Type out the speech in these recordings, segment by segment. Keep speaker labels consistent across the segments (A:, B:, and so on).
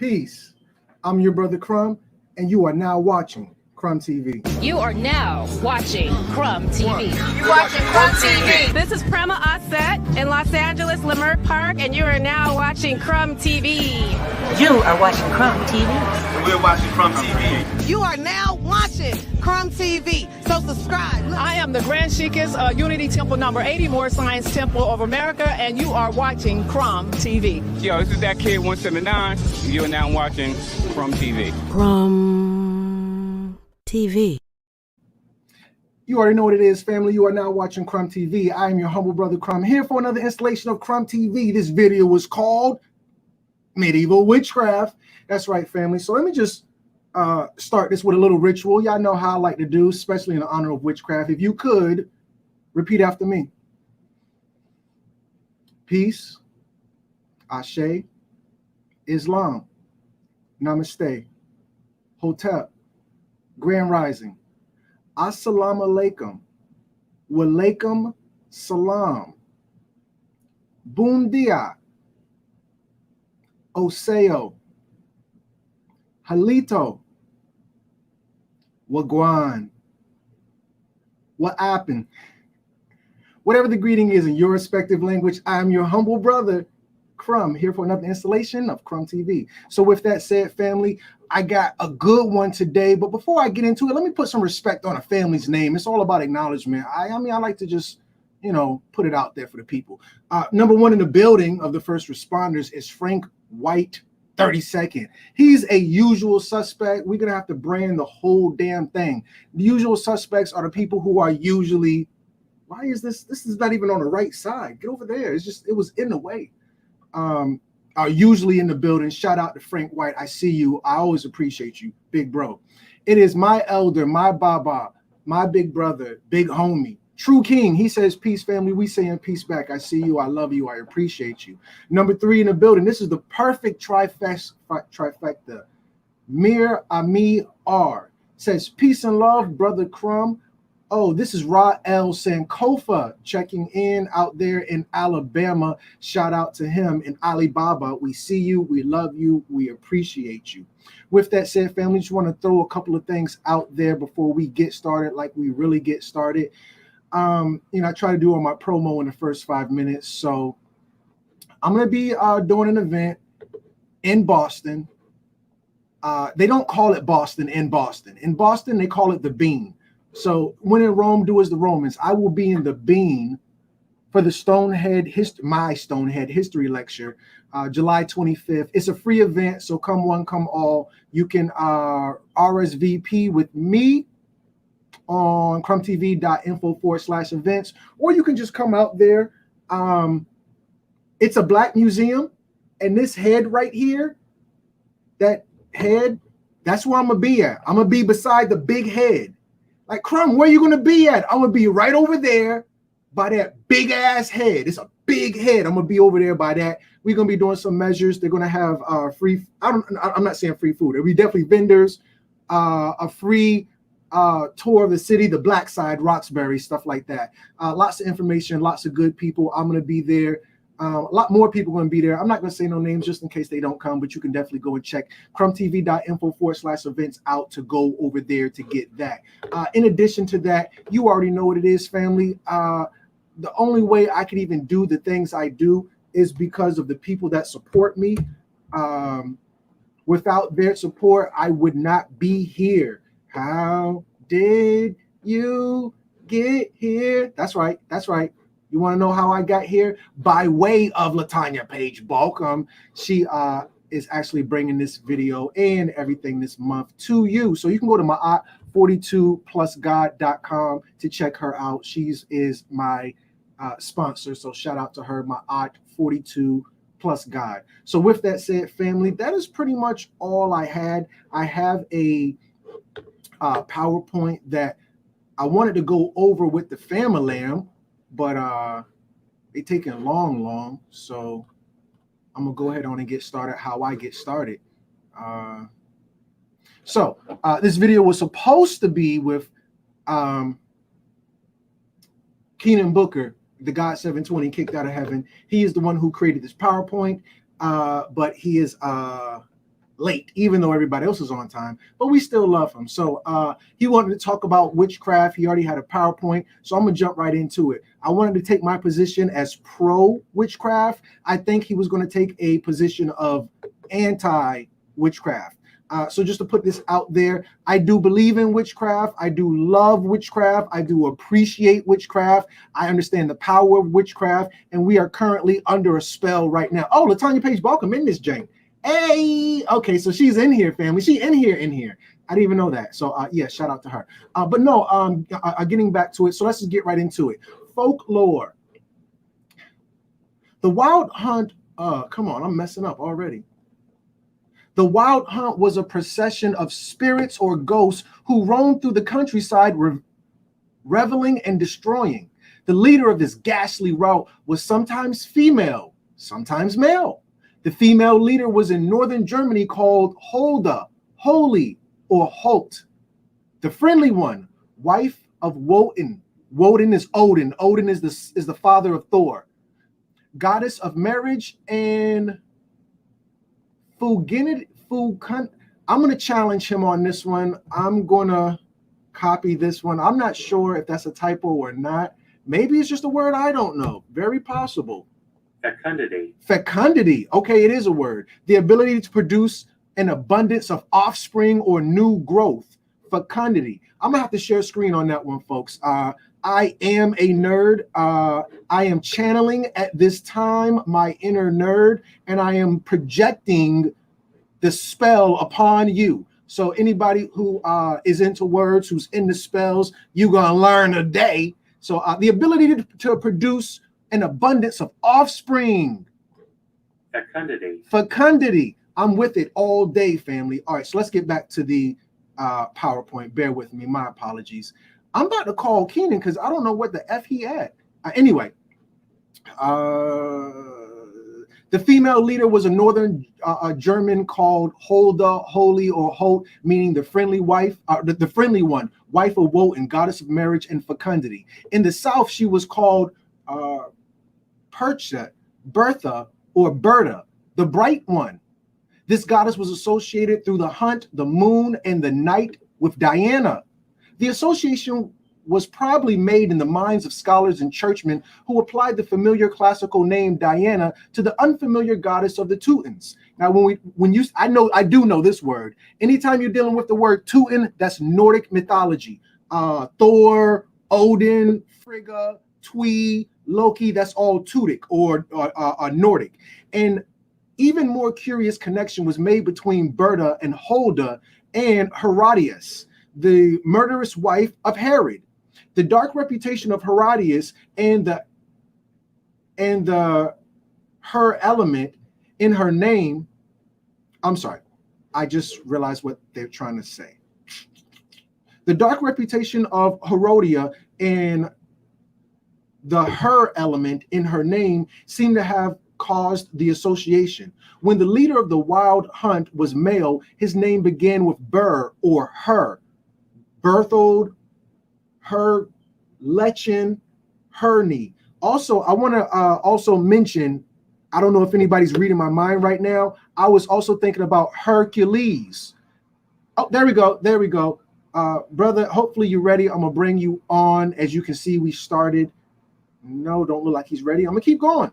A: Peace. I'm your brother Crumb, and you are now watching Crumb TV.
B: You are now watching Crumb TV.
C: You're watching Crumb TV.
D: This is Prema Osset in Los Angeles, Leimert Park, and you are now watching Crumb TV.
E: You are watching Crumb TV.
F: And we're watching Crumb TV.
C: You are now watching Crumb TV. So subscribe.
G: I am the Grand Sheikess, Unity Temple number 80, More Science Temple of America, and you are watching Crumb TV.
H: Yo, this is that kid 179. You're now watching Crumb TV.
E: Crumb TV.
A: You already know what it is, family. You are now watching Crumb TV. I am your humble brother Crumb, here for another installation of Crumb TV. This video was called Medieval Witchcraft. That's right, family. So let me just start this with a little ritual. Y'all know how I like to do, especially in the honor of witchcraft. If you could, repeat after me. Peace, Ashe, Islam, Namaste, Hotep, Grand Rising, Assalamu Alaikum, Walaikum Salam, Boom Dia, Oseo, Halito, Wagwan, what happened? Whatever the greeting is in your respective language, I'm your humble brother, Crumb, here for another installation of Crumb TV. So with that said, family, I got a good one today. But before I get into it, let me put some respect on a family's name. It's all about acknowledgement. I mean, I like to just, put it out there for the people. Number one in the building of the first responders is Frank White, 32nd. He's a usual suspect. We're gonna have to brand the whole damn thing. The usual suspects are the people who are usually, why is this is not even on the right side? Get over there. It was in the way. Are usually in the building. Shout out to Frank White. I see you. I always appreciate you, big bro. It is my elder, my baba, my big brother, big homie, True King. He says, peace, family. We saying peace back. I see you. I love you. I appreciate you. Number 3 in the building. This is the perfect trifecta. Mir Ami R says, peace and love, brother Crumb. Oh, this is Rael Sankofa checking in out there in Alabama. Shout out to him in Alibaba. We see you. We love you. We appreciate you. With that said, family, just want to throw a couple of things out there before we get started, like we really get started. I try to do all my promo in the first 5 minutes. So I'm going to be doing an event in Boston. They don't call it Boston in Boston. In Boston, they call it the Bean. So when in Rome, do as the Romans. I will be in the Bean for the my Stonehead history lecture, July 25th. It's a free event, so come one, come all. You can RSVP with me on crumbtv.info/events, or you can just come out there. It's a black museum, and this head right here, that head, that's where I'm gonna be at. I'm gonna be beside the big head. Like, Crumb, where you going to be at? I'm going to be right over there by that big ass head. It's a big head. I'm going to be over there by that. We're going to be doing some measures. They're going to have free. I'm not saying free food. There'll be definitely vendors, a free tour of the city, the Black Side, Roxbury, stuff like that. Lots of information, lots of good people. I'm going to be there. A lot more people going to be there. I'm not going to say no names just in case they don't come, but you can definitely go and check crumbtv.info/events out to go over there to get that. In addition to that, you already know what it is, family. The only way I can even do the things I do is because of the people that support me. Without their support, I would not be here. How did you get here? That's right. That's right. You want to know how I got here? By way of Latanya Page Bulk. She is actually bringing this video and everything this month to you. So you can go to my 42plusgod.com to check her out. She is my sponsor. So shout out to her, my 42plusgod. So with that said, family, that is pretty much all I had. I have a PowerPoint that I wanted to go over with the family, but they taking long, so I'm gonna go ahead on and get started how I get started. So this video was supposed to be with Keenan Booker, the God 720 kicked out of heaven. He is the one who created this PowerPoint, but he is late, even though everybody else is on time, but we still love him. So he wanted to talk about witchcraft. He already had a PowerPoint, so I'm gonna jump right into it. I wanted to take my position as pro witchcraft. I think he was going to take a position of anti witchcraft. So just to put this out there, I do believe in witchcraft. I do love witchcraft. I do appreciate witchcraft. I understand the power of witchcraft, and we are currently under a spell right now. Oh, Latanya Page Balcom in this jank. Hey, okay, so she's in here, family. She in here. I didn't even know that. So yeah, shout out to her. But no, getting back to it. So let's just get right into it. Folklore. The Wild Hunt. Come on, I'm messing up already. The Wild Hunt was a procession of spirits or ghosts who roamed through the countryside, reveling and destroying. The leader of this ghastly rout was sometimes female, sometimes male. The female leader was in northern Germany called Holda, Holy, or Holt. The friendly one, wife of Woden. Woden is Odin. Odin is the father of Thor. Goddess of marriage and I'm going to challenge him on this one. I'm going to copy this one. I'm not sure if that's a typo or not. Maybe it's just a word I don't know. Very possible.
I: Fecundity.
A: Fecundity. Okay, it is a word. The ability to produce an abundance of offspring or new growth. Fecundity. I'm going to have to share screen on that one, folks. I am a nerd. I am channeling at this time my inner nerd, and I am projecting the spell upon you. So anybody who is into words, who's into spells, you're going to learn today. So the ability to produce an abundance of offspring.
I: Fecundity.
A: Fecundity. I'm with it all day, family. All right, so let's get back to the PowerPoint. Bear with me. My apologies. I'm about to call Keenan because I don't know what the F he at. Anyway, the female leader was a northern German called Holda, Holy, or Holt, meaning the friendly wife, the friendly one, wife of Woden, goddess of marriage and fecundity. In the south, she was called Percha, Bertha, or Berta, the bright one. This goddess was associated through the hunt, the moon, and the night with Diana. The association was probably made in the minds of scholars and churchmen who applied the familiar classical name Diana to the unfamiliar goddess of the Teutons. Now, I do know this word. Anytime you're dealing with the word Teuton, that's Nordic mythology. Thor, Odin, Frigga, Twi, Loki, that's all Teutic or Nordic. And even more curious connection was made between Berta and Holda and Herodias, the murderous wife of Herod. The dark reputation of Herodias and the her element in her name. I'm sorry, I just realized what they're trying to say. The dark reputation of Herodia and the her element in her name seem to have caused the association. When the leader of the Wild Hunt was male, his name began with Ber or her. Berthold, her, Lechen, Herny. Also, I want to also mention, I don't know if anybody's reading my mind right now. I was also thinking about Hercules. Oh, there we go. Brother, hopefully you're ready. I'm going to bring you on. As you can see, we started. No, don't look like he's ready. I'm going to keep going.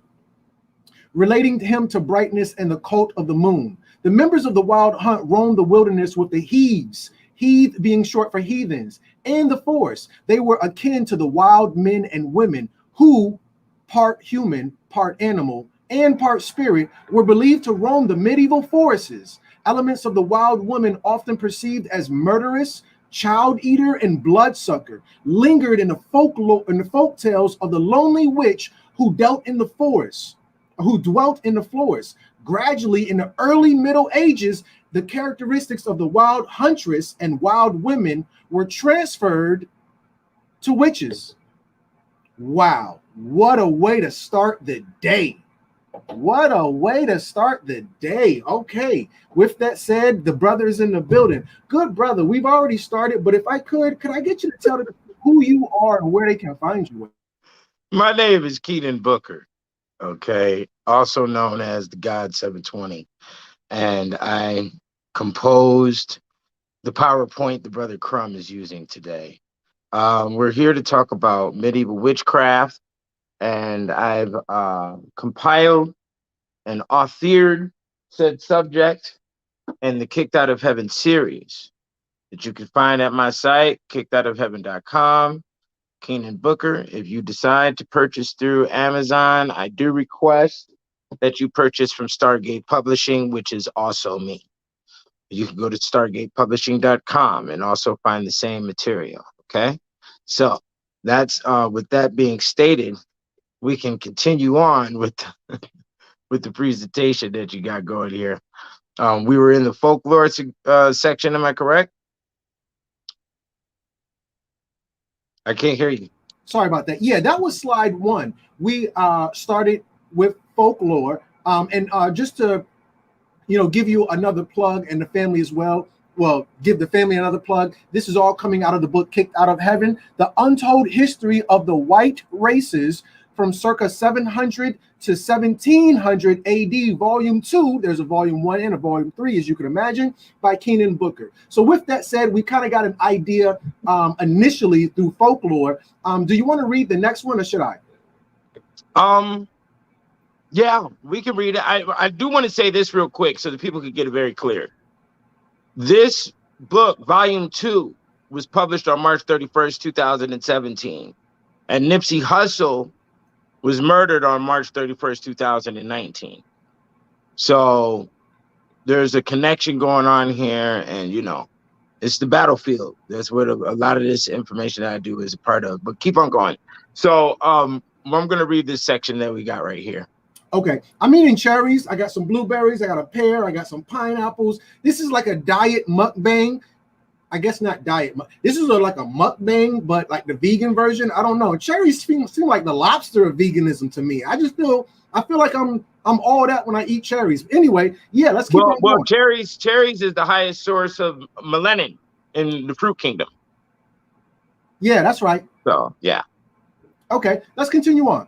A: Relating him to brightness and the cult of the moon. The members of the Wild Hunt roamed the wilderness with the Heaves, Heath being short for heathens, and the forest. They were akin to the wild men and women who, part human, part animal, and part spirit, were believed to roam the medieval forests. Elements of the wild woman, often perceived as murderous, child eater, and bloodsucker, lingered in the folk tales of the lonely witch who dwelt in the forest. Gradually, in the early Middle Ages, the characteristics of the wild huntress and wild women were transferred to witches. Wow, what a way to start the day. What a way to start the day. Okay, with that said, the brother is in the building. Good brother, we've already started, but if I could I get you to tell them who you are and where they can find you?
J: My name is Keaton Booker, okay, also known as the God 720. And I composed the PowerPoint the brother Crumb is using today. We're here to talk about medieval witchcraft, and I've compiled and authored said subject in the Kicked Out of Heaven series that you can find at my site, kickedoutofheaven.com. Keenan Booker. If you decide to purchase through Amazon, I do request that you purchase from Stargate Publishing, which is also me. You can go to stargatepublishing.com and also find the same material. Okay. So that's with that being stated, we can continue on with with the presentation that you got going here. We were in the folklore section. Am I correct? I can't hear you.
A: Sorry about that. Yeah, that was slide 1. We started with folklore, and just to give you another plug and the family as well. Well, give the family another plug. This is all coming out of the book Kicked Out of Heaven, the untold history of the white races from circa 700 to 1700 AD, volume 2. There's a volume 1 and a volume 3, as you can imagine, by Keenan Booker. So with that said, we kind of got an idea initially through folklore. Do you want to read the next one, or should I?
J: Yeah, we can read it. I do want to say this real quick so that people can get it very clear. This book, volume 2, was published on March 31st, 2017. And Nipsey Hussle was murdered on March 31st, 2019. So there's a connection going on here, and it's the battlefield. That's what a lot of this information that I do is a part of. But keep on going. So I'm going to read this section that we got right here.
A: Okay, I'm eating cherries. I got some blueberries. I got a pear. I got some pineapples. This is like a diet mukbang. I guess not diet. This is like a mukbang, but like the vegan version. I don't know. Cherries seem like the lobster of veganism to me. I feel like I'm all that when I eat cherries. Anyway, yeah, let's keep on going.
J: Well, cherries is the highest source of melanin in the fruit kingdom.
A: Yeah, that's right.
J: So yeah.
A: Okay, let's continue on.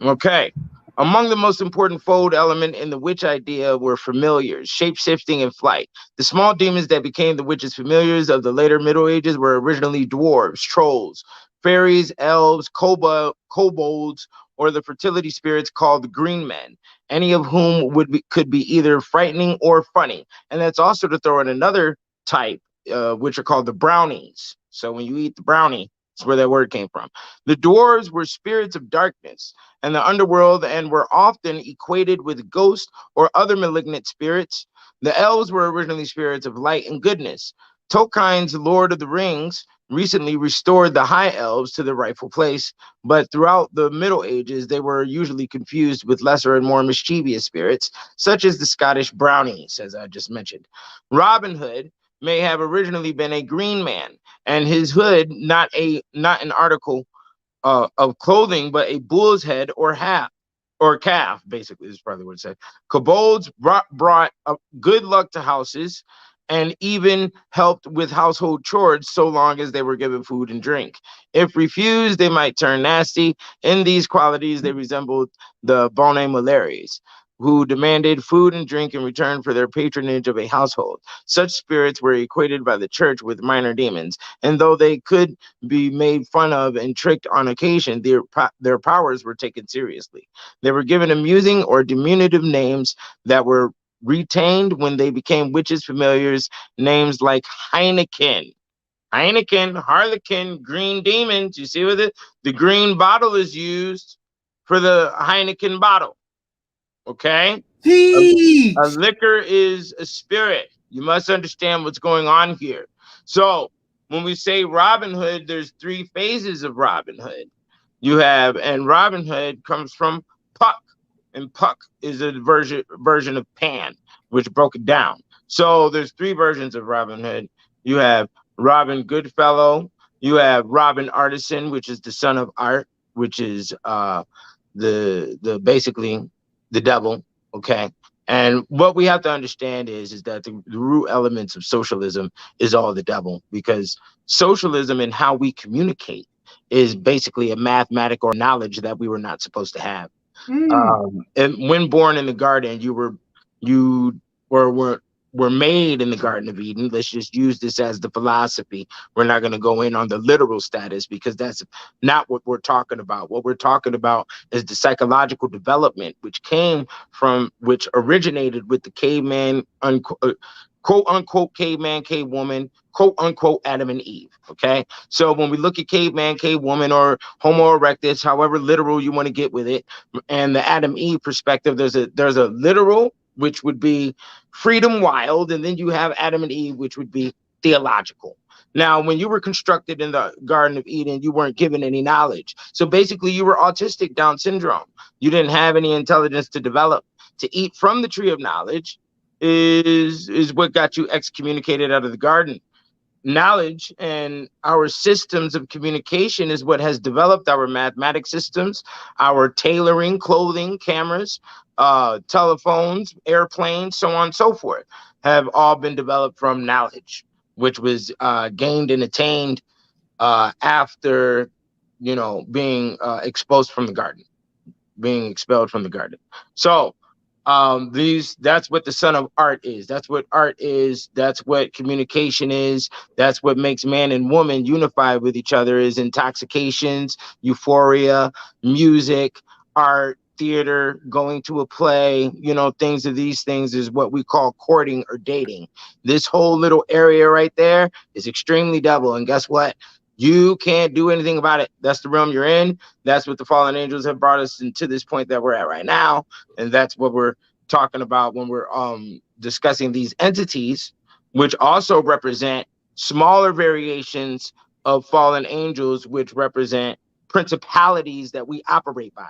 J: Okay. Among the most important fold element in the witch idea were familiars, shape-shifting, and flight. The small demons that became the witches' familiars of the later Middle Ages were originally dwarves, trolls, fairies, elves, kobolds, or the fertility spirits called green men, any of whom could be either frightening or funny. And that's also to throw in another type, which are called the brownies. So when you eat the brownie, that's where that word came from. The dwarves were spirits of darkness and the underworld, and were often equated with ghosts or other malignant spirits. The elves were originally spirits of light and goodness. Tolkien's Lord of the Rings recently restored the high elves to their rightful place, but throughout the Middle Ages, they were usually confused with lesser and more mischievous spirits, such as the Scottish brownies, as I just mentioned. Robin Hood may have originally been a green man, and his hood not an article of clothing, but a bull's head or calf, basically, is probably what it said. Kobolds brought good luck to houses and even helped with household chores so long as they were given food and drink. If refused, they might turn nasty. In these qualities, they resembled the bone malaries, who demanded food and drink in return for their patronage of a household. Such spirits were equated by the church with minor demons, and though they could be made fun of and tricked on occasion, their powers were taken seriously. They were given amusing or diminutive names that were retained when they became witches' familiars, names like Heineken, Harlequin, green demons. You see with it? The green bottle is used for the Heineken bottle. Okay, a liquor is a spirit. You must understand what's going on here. So when we say Robin Hood, there's 3 phases of Robin Hood. And Robin Hood comes from Puck, and Puck is a version of Pan, which broke it down. So there's 3 versions of Robin Hood. You have Robin Goodfellow, you have Robin Artisan, which is the son of Art, which is the basically the devil. Okay, and what we have to understand is that the root elements of socialism is all the devil, because socialism and how we communicate is basically a mathematical knowledge that we were not supposed to have. And when born in the garden, you were were made in the Garden of Eden. Let's just use this as the philosophy. We're not going to go in on the literal status because that's not what we're talking about. What we're talking about is the psychological development, which originated with the caveman, quote unquote caveman, cavewoman, quote unquote Adam and Eve. Okay, so when we look at caveman, cavewoman, or Homo erectus, however literal you want to get with it, and the Adam Eve perspective, there's a literal, which would be freedom wild, and then you have Adam and Eve, which would be theological. Now, when you were constructed in the Garden of Eden, you weren't given any knowledge. So basically, you were autistic, Down syndrome. You didn't have any intelligence to develop. To eat from the tree of knowledge is what got you excommunicated out of the garden. Knowledge and our systems of communication is what has developed our mathematics systems, our tailoring, clothing, cameras, telephones, airplanes, so on and so forth, have all been developed from knowledge, which was gained and attained after, being exposed from the garden, being expelled from the garden. So that's what the son of art is. That's what art is. That's what communication is. That's what makes man and woman unify with each other, is intoxications, euphoria, music, art, theater, going to a play, things of these things is what we call courting or dating. This whole little area right there is extremely double. And guess what? You can't do anything about it. That's the realm you're in. That's what the fallen angels have brought us into this point that we're at right now. And that's what we're talking about when we're discussing these entities, which also represent smaller variations of fallen angels, which represent principalities that we operate by.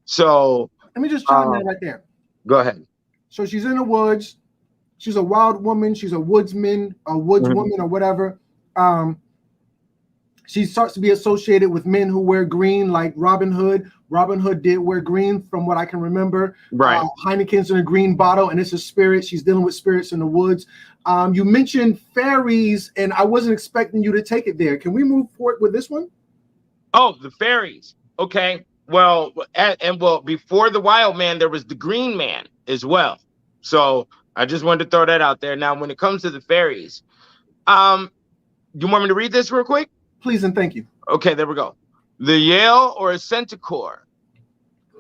J: So
A: let me just chime in right there.
J: Go ahead.
A: So she's in the woods. She's a wild woman. She's a woodsman, a woodswoman, or whatever. She starts to be associated with men who wear green, like Robin Hood. Robin Hood did wear green, from what I can remember.
J: Right.
A: Heineken's in a green bottle, and it's a spirit. She's dealing with spirits in the woods. You mentioned fairies, and I wasn't expecting you to take it there. Can we move forward with this one?
J: Oh, the fairies. Okay. Well, before the wild man, there was the green man as well. So I just wanted to throw that out there. Now, when it comes to the fairies, you want me to read this real quick?
A: Please and thank you.
J: Okay, there we go. The Yale or a centaur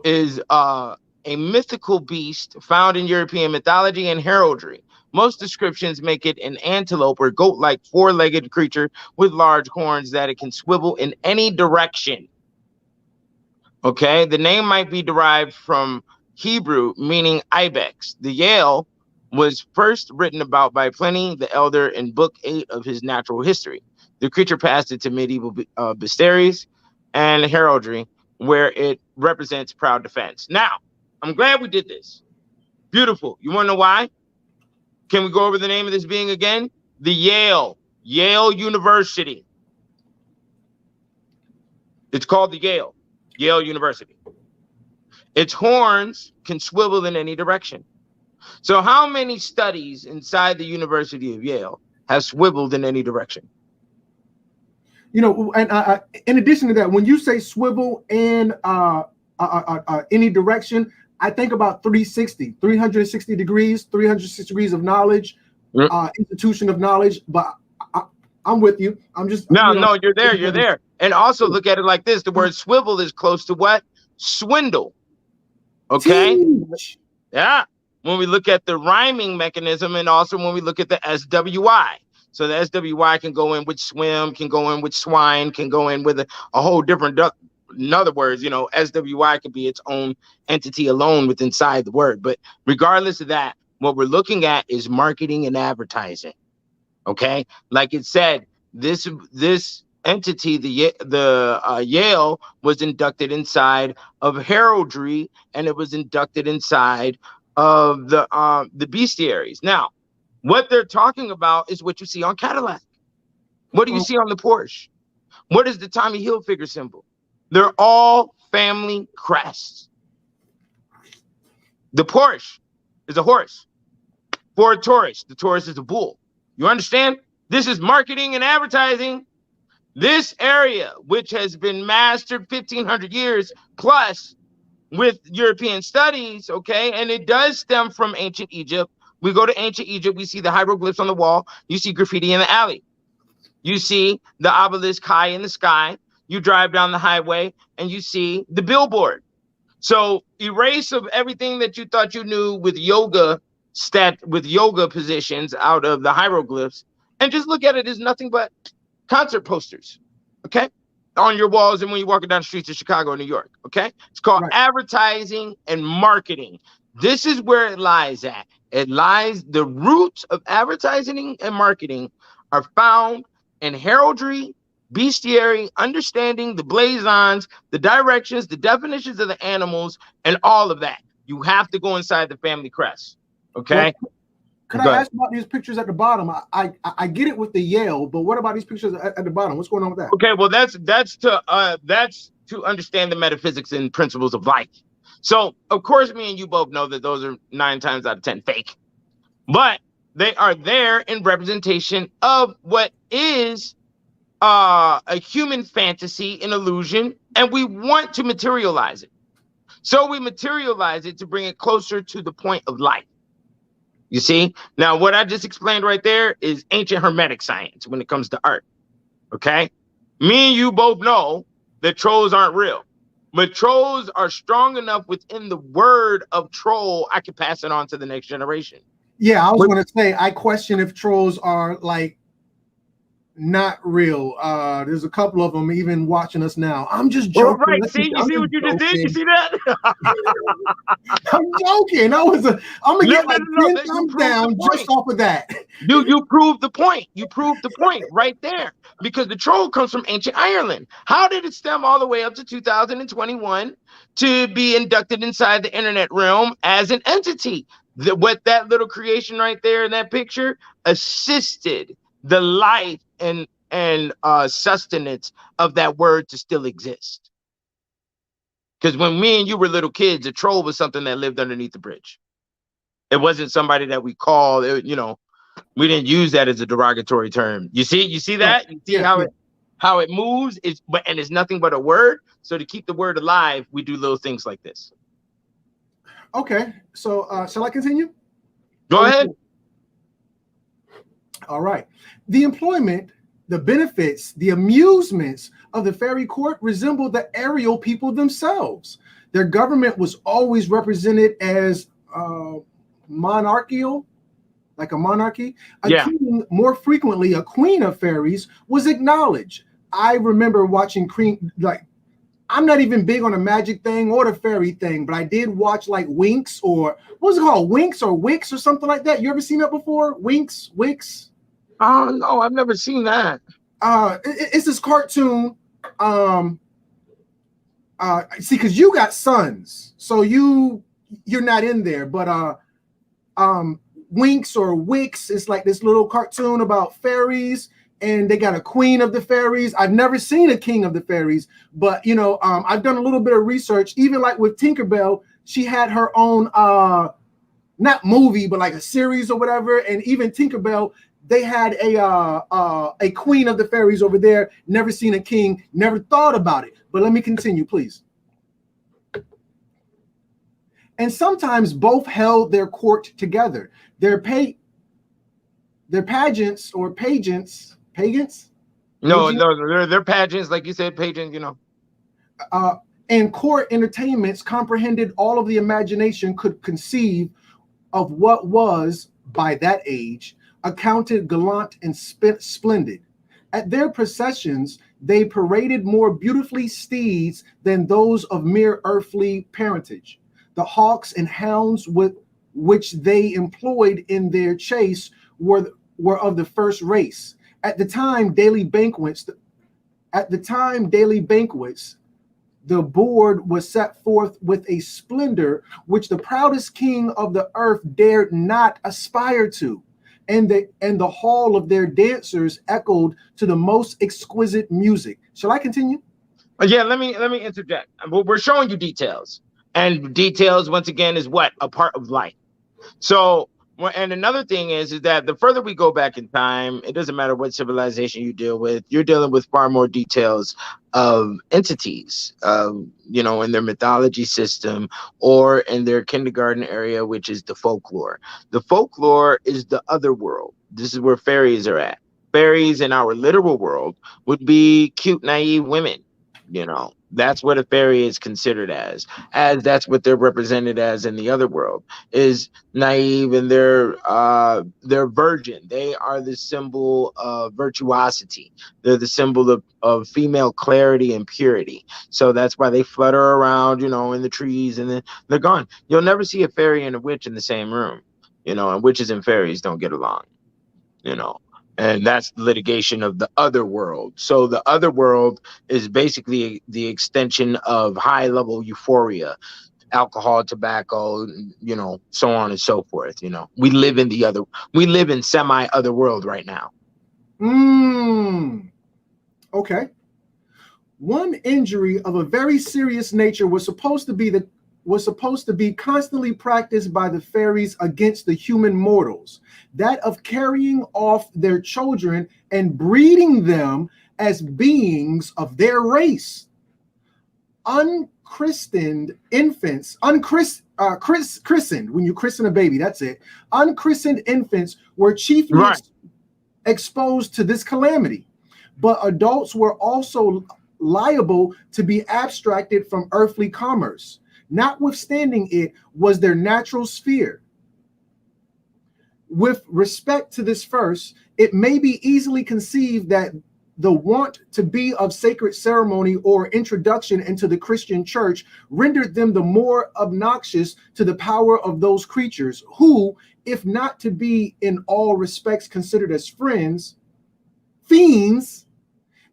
J: is a mythical beast found in European mythology and heraldry. Most descriptions make it an antelope or goat-like four-legged creature with large horns that it can swivel in any direction. Okay, the name might be derived from Hebrew, meaning ibex. The Yale was first written about by Pliny the Elder in Book 8 of his Natural History. The creature passed it to medieval bestiaries and heraldry, where it represents proud defense. Now, I'm glad we did this. Beautiful. You want to know why? Can we go over the name of this being again? The Yale University. It's called the Yale University. Its horns can swivel in any direction. So how many studies inside the University of Yale have swiveled in any direction?
A: And in addition to that, when you say swivel in any direction, I think about 360 degrees, 360 degrees of knowledge, institution of knowledge. But I'm with you. I'm just
J: no, you're there. And also look at it like this: the word swivel is close to what? Swindle. Okay.
A: Teach.
J: Yeah. When we look at the rhyming mechanism, and also when we look at the SWI. So the SWI can go in with swim, can go in with swine, can go in with a whole different duck. In other words, SWI could be its own entity alone within inside the word. But regardless of that, what we're looking at is marketing and advertising. Okay, like it said, this entity, the Yale, was inducted inside of heraldry, and it was inducted inside of the bestiaries. Now, what they're talking about is what you see on Cadillac. What do you see on the Porsche? What is the Tommy Hilfiger symbol? They're all family crests. The Porsche is a horse. Ford Taurus, the Taurus is a bull. You understand? This is marketing and advertising. This area, which has been mastered 1,500 years plus with European studies, okay, and it does stem from ancient Egypt, We go to ancient Egypt. We see the hieroglyphs on the wall. You see graffiti in the alley. You see the obelisk high in the sky. You drive down the highway and you see the billboard. So erase of everything that you thought you knew with yoga positions out of the hieroglyphs, and just look at it as nothing but concert posters, okay, on your walls and when you're walking down the streets of Chicago or New York, okay? It's called advertising and marketing. This is where it lies at. It lies, the roots of advertising and marketing are found in heraldry, bestiary, understanding the blazons, the directions, the definitions of the animals, and all of that. You have to go inside the family crest, okay?
A: Well, could I ask about these pictures at the bottom? I get it with the Yale, but what about these pictures at the bottom? What's going on with that?
J: Okay, well that's to understand the metaphysics and principles of life. So of course, me and you both know that those are 9 times out of 10 fake, but they are there in representation of what is a human fantasy, an illusion, and we want to materialize it. So we materialize it to bring it closer to the point of life. You see? Now, what I just explained right there is ancient Hermetic science when it comes to art. Okay? Me and you both know that trolls aren't real. But trolls are strong enough within the word of troll, I can pass it on to the next generation.
A: Yeah, I was going to say, I question if trolls are like not real. There's a couple of them even watching us now. I'm just joking.
J: Well, right. See, you see what you just did? You see that?
A: I'm joking. I'm gonna get like 10 thumbs down just off of that.
J: You proved the point. You proved the point right there. Because the troll comes from ancient Ireland. How did it stem all the way up to 2021 to be inducted inside the internet realm as an entity? What that little creation right there in that picture assisted the life and sustenance of that word to still exist. Because when me and you were little kids, a troll was something that lived underneath the bridge. It wasn't somebody that we call, you know, we didn't use that as a derogatory term. You see that? You see how it moves? And it's nothing but a word. So to keep the word alive, we do little things like this.
A: Okay. So shall I continue?
J: Go ahead.
A: All right. The employment, the benefits, the amusements of the fairy court resemble the aerial people themselves. Their government was always represented as monarchical, like a monarchy. King, more frequently, a queen of fairies was acknowledged. I remember watching I'm not even big on a magic thing or the fairy thing, but I did watch like Winx, or what was it called? Winx or Wix or something like that. You ever seen that before? Winx, Wix?
J: Oh no, I've never seen that.
A: It's this cartoon. See, because you got sons, so you're not in there. But Winx or Wix is like this little cartoon about fairies, and they got a queen of the fairies. I've never seen a king of the fairies, but you know, I've done a little bit of research. Even like with Tinkerbell, she had her own not movie, but like a series or whatever. And even Tinkerbell, they had a queen of the fairies over there. Never seen a king. Never thought about it. But let me continue, please. And sometimes both held their court together. Their pageants or pagans.
J: No, they're pageants, like you said, pageants, you know.
A: And court entertainments comprehended all of the imagination could conceive of what was, by that age, accounted gallant and splendid. At their processions, they paraded more beautifully steeds than those of mere earthly parentage. The hawks and hounds with which they employed in their chase were of the first race. At the time daily banquets, the board was set forth with a splendor which the proudest king of the earth dared not aspire to. And the hall of their dancers echoed to the most exquisite music. Shall I continue?
J: Yeah, let me interject. We're showing you details, and details once again is what? A part of life. So Well, and another thing is that the further we go back in time, it doesn't matter what civilization you deal with, you're dealing with far more details of entities, in their mythology system or in their kindergarten area, which is the folklore. The folklore is the other world. This is where fairies are at. Fairies in our literal world would be cute, naive women. That's what a fairy is considered as that's what they're represented as in the other world, is naive, and they're virgin. They are the symbol of virtuosity. They're the symbol of female clarity and purity. So that's why they flutter around, in the trees, and then they're gone. You'll never see a fairy and a witch in the same room, and witches and fairies don't get along, and that's litigation of the other world. So the other world is basically the extension of high level euphoria, alcohol, tobacco, so on and so forth. We live in semi other world right now.
A: Okay. One injury of a very serious nature was supposed to be constantly practiced by the fairies against the human mortals, that of carrying off their children and breeding them as beings of their race. Unchristened infants, christened, when you christen a baby, that's it. Unchristened infants were chiefly exposed to this calamity, but adults were also liable to be abstracted from earthly commerce. Notwithstanding, it was their natural sphere. With respect to this first, it may be easily conceived that the want to be of sacred ceremony or introduction into the Christian church rendered them the more obnoxious to the power of those creatures who, if not to be in all respects considered as fiends,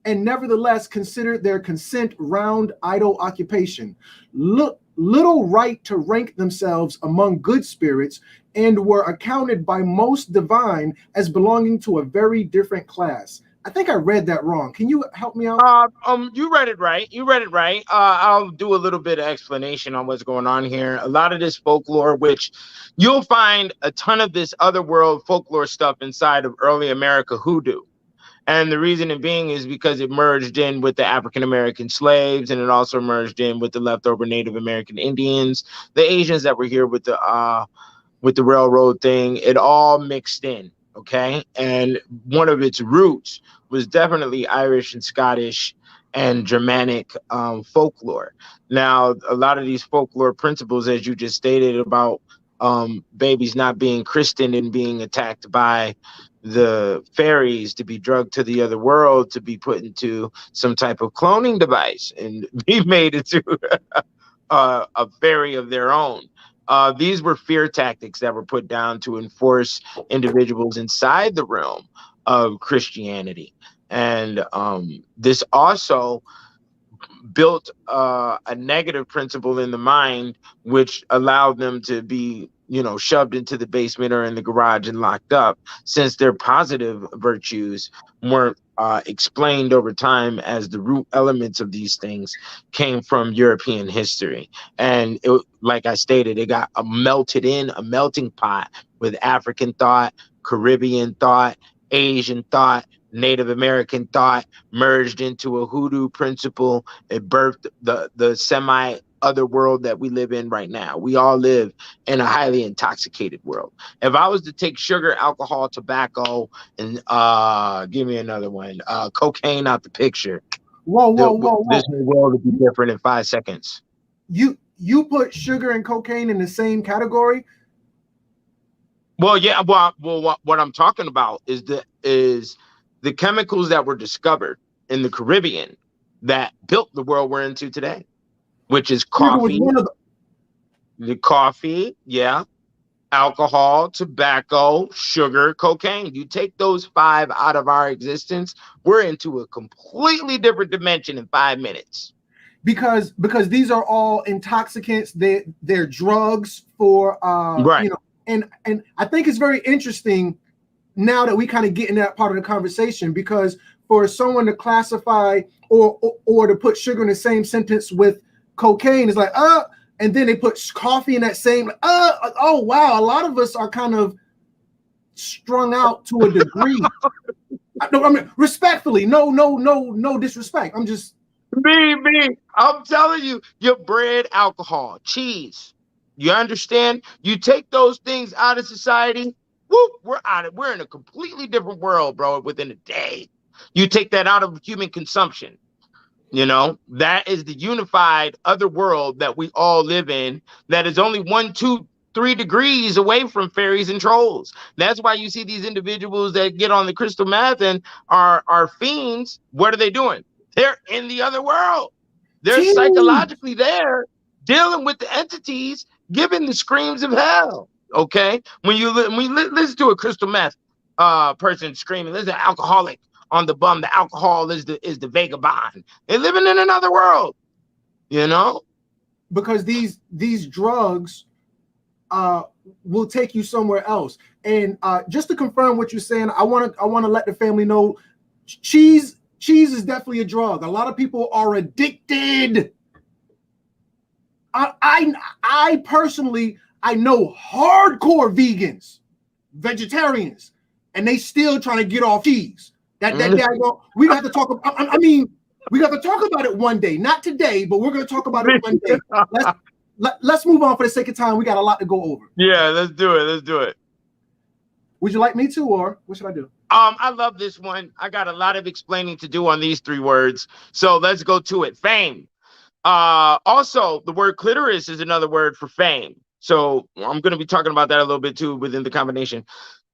A: and nevertheless considered their consent round idle occupation, little right to rank themselves among good spirits, and were accounted by most divine as belonging to a very different class. I think I read that wrong. Can you help me out?
J: You read it right. I'll do a little bit of explanation on what's going on here. A lot of this folklore, which you'll find a ton of this other world folklore stuff inside of early America hoodoo. And the reason it being is because it merged in with the African-American slaves, and it also merged in with the leftover Native American Indians, the Asians that were here with the railroad thing. It all mixed in, okay? And one of its roots was definitely Irish and Scottish and Germanic folklore. Now, a lot of these folklore principles, as you just stated, about babies not being christened and being attacked by the fairies, to be drugged to the other world, to be put into some type of cloning device and be made into a fairy of their own. These were fear tactics that were put down to enforce individuals inside the realm of Christianity. And this also built a negative principle in the mind, which allowed them to be, shoved into the basement or in the garage and locked up, since their positive virtues weren't explained over time, as the root elements of these things came from European history. And like I stated, it got a melting pot with African thought, Caribbean thought, Asian thought, Native American thought, merged into a hoodoo principle. It birthed the semi other world that we live in right now. We all live in a highly intoxicated world. If I was to take sugar, alcohol, tobacco, and give me another one, cocaine out the picture,
A: whoa.
J: This world would be different in 5 seconds.
A: You put sugar and cocaine in the same category?
J: Well, yeah. Well, what I'm talking about is the chemicals that were discovered in the Caribbean that built the world we're into today, which is coffee, alcohol, tobacco, sugar, cocaine. You take those 5 out of our existence, we're into a completely different dimension in 5 minutes.
A: Because these are all intoxicants. They're drugs for
J: right.
A: And I think it's very interesting now that we kind of get in that part of the conversation, because for someone to classify or to put sugar in the same sentence with cocaine is like, and then they put coffee in that same, oh wow, a lot of us are kind of strung out to a degree. I mean, respectfully, no disrespect. I'm just
J: I'm telling you, your bread, alcohol, cheese. You understand? You take those things out of society, whoop, we're in a completely different world, bro, within a day. You take that out of human consumption. You know, that is the unified other world that we all live in, that is only 1, 2, 3 degrees away from fairies and trolls. That's why you see these individuals that get on the crystal meth and are fiends. What are they doing? They're in the other world. They're psychologically there, dealing with the entities, giving the screams of hell. Okay, when you listen to a crystal meth person screaming, there's an alcoholic on the bum. The alcohol is the vagabond. They're living in another world, you know,
A: because these drugs will take you somewhere else. And just to confirm what you're saying, I want to let the family know, cheese is definitely a drug. A lot of people are addicted. I personally, I know hardcore vegans, vegetarians, and they still trying to get off cheese. We got to talk about. I mean, we got to talk about it one day. Not today, but we're going to talk about it one day. Let's move on for the sake of time. We got a lot to go over.
J: Yeah, let's do it.
A: Would you like me to, or what should I do?
J: I love this one. I got a lot of explaining to do on these 3 words. So let's go to it. Fame. Also, the word clitoris is another word for fame. So I'm going to be talking about that a little bit too within the combination.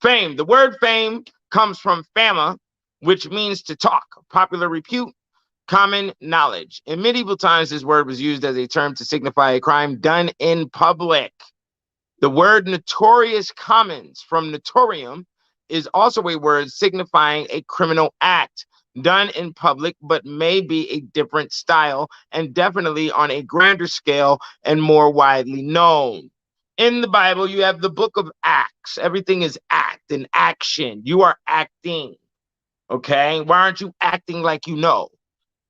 J: Fame. The word fame comes from fama, which means to talk, popular repute, common knowledge. In medieval times, this word was used as a term to signify a crime done in public. The word notorious commons from notorium is also a word signifying a criminal act done in public, but may be a different style and definitely on a grander scale and more widely known. In the Bible, you have the book of Acts. Everything is act and action. You are acting. Okay? Why aren't you acting like you know?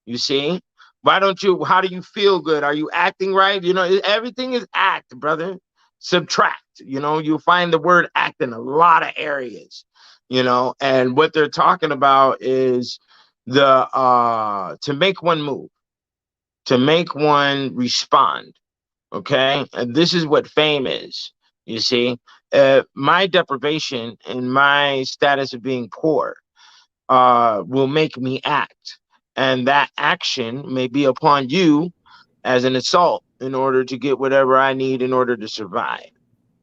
J: You see? How do you feel good? Are you acting right? You know, everything is act, brother. Subtract. You know, you'll find the word act in a lot of areas, you know, and what they're talking about is to make one move, to make one respond. Okay. And this is what fame is. You see, my deprivation and my status of being poor will make me act. And that action may be upon you as an assault in order to get whatever I need in order to survive.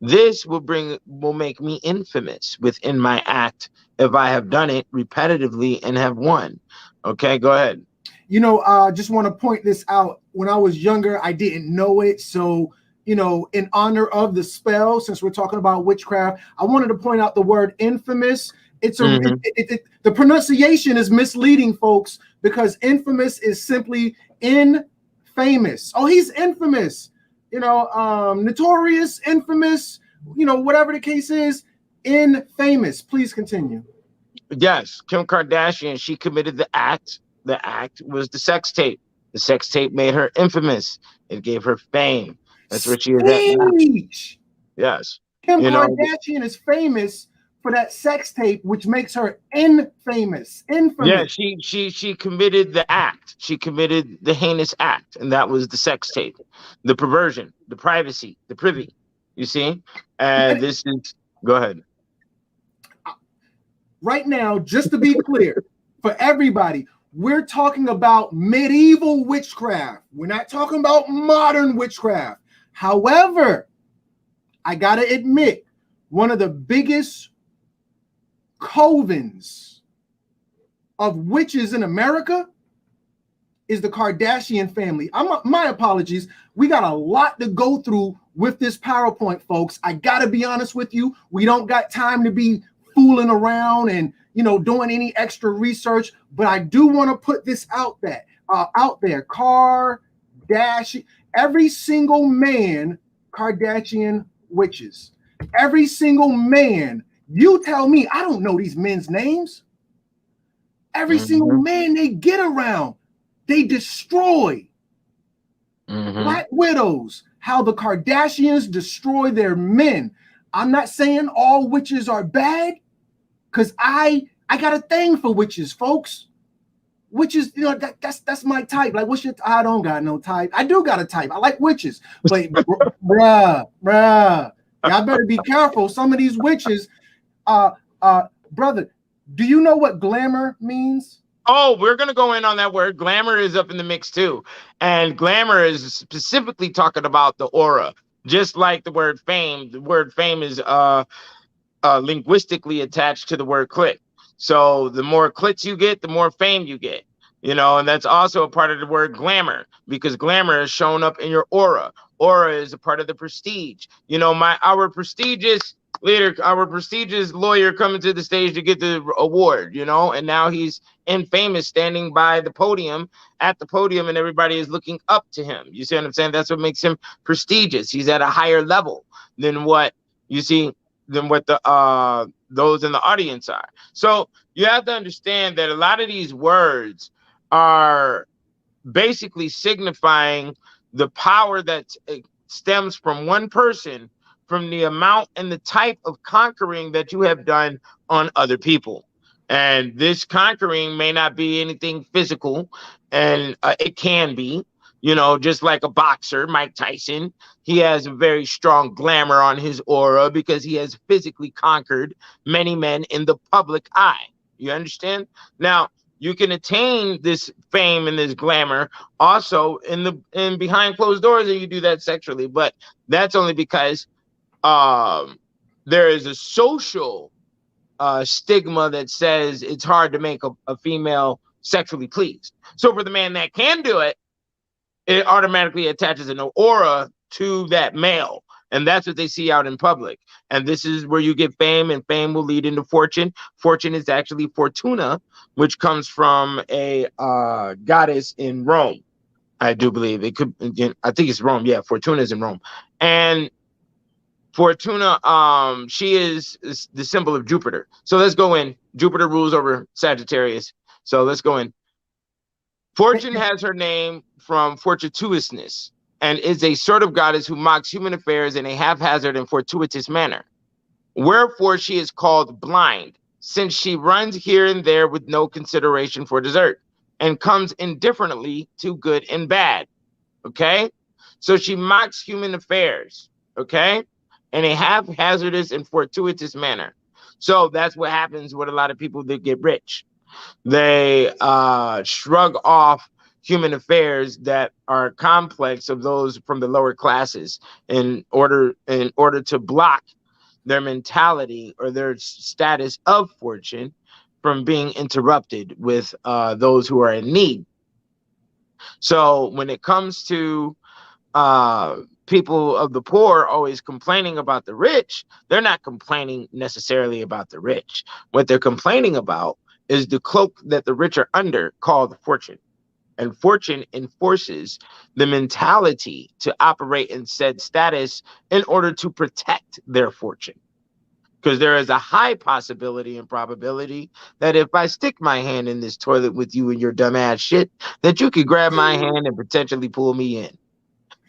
J: This will make me infamous within my act if I have done it repetitively and have won. Okay, go ahead.
A: You know, just want to point this out. When I was younger, I didn't know it. So, you know, in honor of the spell, since we're talking about witchcraft, I wanted to point out the word infamous. It's the pronunciation is misleading, folks, because infamous is simply infamous. Oh, he's infamous. You know, notorious, infamous, you know, whatever the case is, infamous. Please continue.
J: Yes, Kim Kardashian, she committed the act. The act was the sex tape. The sex tape made her infamous. It gave her fame. That's what she is at now. Yes.
A: Kim Kardashian is famous for that sex tape, which makes her infamous.
J: Yeah, she committed the act. She committed the heinous act, and that was the sex tape, the perversion, the privacy, the privy. You see, and this is. Go ahead.
A: Right now, just to be clear, for everybody, we're talking about medieval witchcraft. We're not talking about modern witchcraft. However, I gotta admit, one of the biggest covens of witches in America is the Kardashian family. My apologies. We got a lot to go through with this PowerPoint, folks. I gotta be honest with you. We don't got time to be fooling around and, you know, doing any extra research, but I do want to put this out there. Kardashian, every single man, Kardashian witches. Every single man. You tell me, I don't know these men's names. Every single man they get around, they destroy. Black widows, how the Kardashians destroy their men. I'm not saying all witches are bad, because I got a thing for witches, folks. Witches, you know, that's my type. Like, what's your? I don't got no type. I do got a type. I like witches, but bruh, y'all better be careful. Some of these witches, brother, do you know what glamour means?
J: Oh, we're going to go in on that word. Glamour is up in the mix too. And glamour is specifically talking about the aura. Just like the word fame is linguistically attached to the word clit. So the more clits you get, the more fame you get. You know, and that's also a part of the word glamour, because glamour is shown up in your aura. Aura is a part of the prestige. You know, our prestigious leader, our prestigious lawyer coming to the stage to get the award, you know, and now he's infamous standing by the podium, at the podium, and everybody is looking up to him. You see what I'm saying? That's what makes him prestigious. He's at a higher level than what you see, than what the those in the audience are. So you have to understand that a lot of these words are basically signifying the power that stems from one person, from the amount and the type of conquering that you have done on other people. And this conquering may not be anything physical, and it can be, you know, just like a boxer, Mike Tyson. He has a very strong glamour on his aura because he has physically conquered many men in the public eye. You understand? Now, you can attain this fame and this glamour also in behind closed doors, and you do that sexually. But that's only because there is a social stigma that says it's hard to make a female sexually pleased. So for the man that can do it, it automatically attaches an aura to that male. And that's what they see out in public. And this is where you get fame, and fame will lead into fortune. Fortune is actually Fortuna, which comes from a goddess in Rome. I do believe it could. I think it's Rome. Yeah, Fortuna is in Rome. And Fortuna, she is the symbol of Jupiter. So let's go in. Jupiter rules over Sagittarius. So let's go in. Fortune has her name from fortuitousness, and is a sort of goddess who mocks human affairs in a haphazard and fortuitous manner. Wherefore she is called blind, since she runs here and there with no consideration for dessert, and comes indifferently to good and bad. Okay? So she mocks human affairs, okay, in a haphazardous and fortuitous manner. So that's what happens with a lot of people that get rich. They shrug off human affairs that are complex of those from the lower classes in order to block their mentality or their status of fortune from being interrupted with those who are in need. So when it comes to people of the poor always complaining about the rich, they're not complaining necessarily about the rich. What they're complaining about is the cloak that the rich are under, called fortune. And fortune enforces the mentality to operate in said status in order to protect their fortune. Because there is a high possibility and probability that if I stick my hand in this toilet with you and your dumbass shit, that you could grab my hand and potentially pull me in.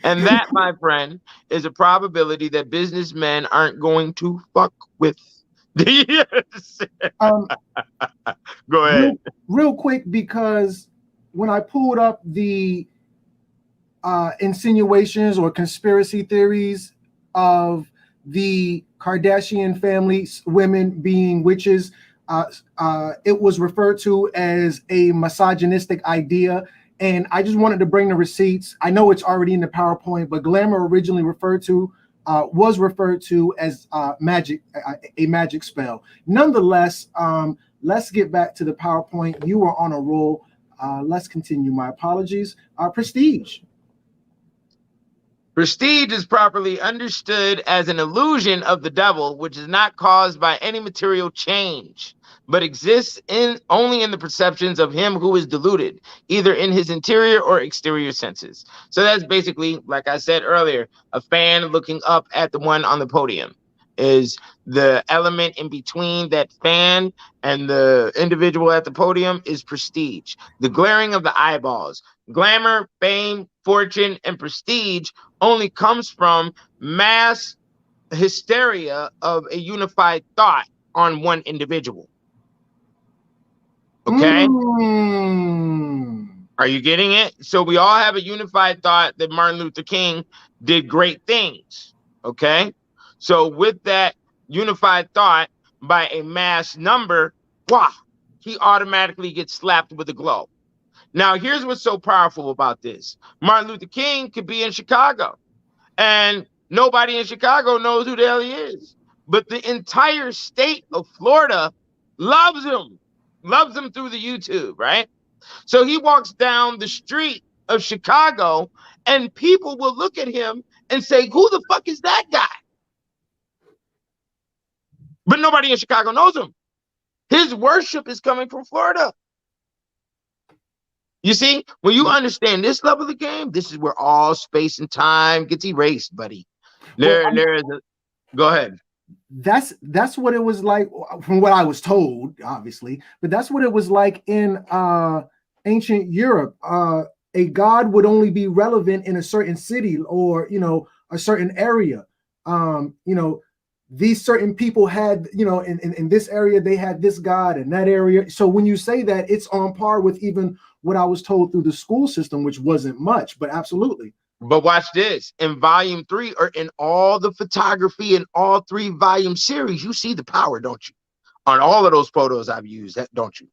J: And that, my friend, is a probability that businessmen aren't going to fuck with. Go ahead.
A: Real quick, because when I pulled up the insinuations or conspiracy theories of the Kardashian family women being witches, it was referred to as a misogynistic idea. And I just wanted to bring the receipts. I know it's already in the PowerPoint, but glamour originally was referred to as magic, a magic spell. Nonetheless, let's get back to the PowerPoint. You are on a roll. Let's continue. My apologies. Prestige.
J: Prestige is properly understood as an illusion of the devil, which is not caused by any material change, but exists only in the perceptions of him who is deluded, either in his interior or exterior senses. So that's basically, like I said earlier, a fan looking up at the one on the podium. Is the element in between that fan and the individual at the podium is prestige. The glaring of the eyeballs. Glamour, fame, fortune, and prestige only comes from mass hysteria of a unified thought on one individual. Okay? Are you getting it? So we all have a unified thought that Martin Luther King did great things. Okay? So with that unified thought by a mass number, wow, he automatically gets slapped with a glow. Now, here's what's so powerful about this. Martin Luther King could be in Chicago, and nobody in Chicago knows who the hell he is. But the entire state of Florida loves him through the YouTube, right? So he walks down the street of Chicago, and people will look at him and say, who the fuck is that guy? But nobody in Chicago knows him. His worship is coming from Florida. You see, when you understand this level of the game, this is where all space and time gets erased, buddy. Go ahead.
A: That's what it was like, from what I was told, obviously, but that's what it was like in ancient Europe. A god would only be relevant in a certain city or, you know, a certain area. You know, these certain people had, you know, in this area, they had this god in that area. So when you say that, it's on par with even what I was told through the school system, which wasn't much, but absolutely.
J: But watch this. In volume 3, or in all the photography in all 3 volume series, you see the power, don't you? On all of those photos I've used, that don't you?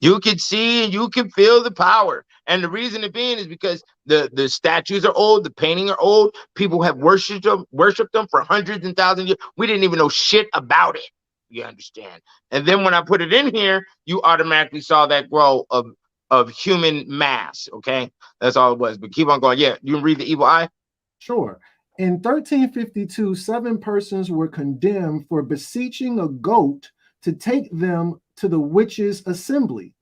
J: You can see and you can feel the power. And the reason it being is because the statues are old, the painting are old. People have worshipped them for hundreds and thousands of years. We didn't even know shit about it. You understand? And then when I put it in here, you automatically saw that grow of human mass. Okay, that's all it was. But keep on going. Yeah, you can read the evil eye.
A: Sure. In 1352, 7 persons were condemned for beseeching a goat to take them to the witches' assembly.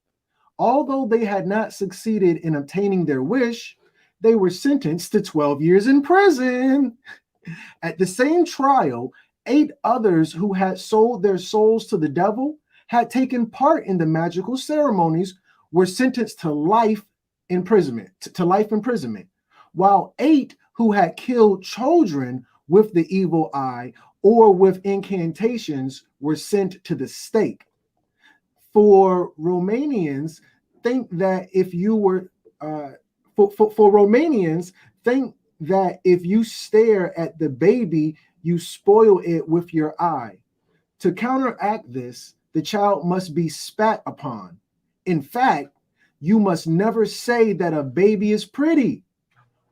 A: Although they had not succeeded in obtaining their wish, they were sentenced to 12 years in prison. At the same trial, 8 others who had sold their souls to the devil, had taken part in the magical ceremonies, were sentenced to life imprisonment, while 8 who had killed children with the evil eye or with incantations were sent to the stake. For Romanians, think that if you were for Romanians, think that if you stare at the baby, you spoil it with your eye. To counteract this, the child must be spat upon. In fact, you must never say that a baby is pretty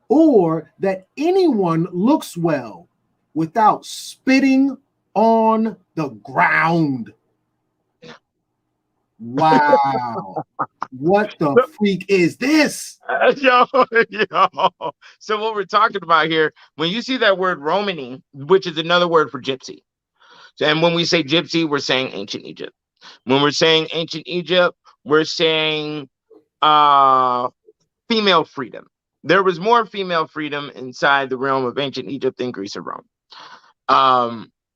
A: or that anyone looks well without spitting on the ground. Wow. What the freak is this?
J: Yo. So what we're talking about here, when you see that word Romany, which is another word for gypsy. And when we say gypsy, we're saying ancient Egypt. When we're saying ancient Egypt, we're saying female freedom. There was more female freedom inside the realm of ancient Egypt than Greece or Rome.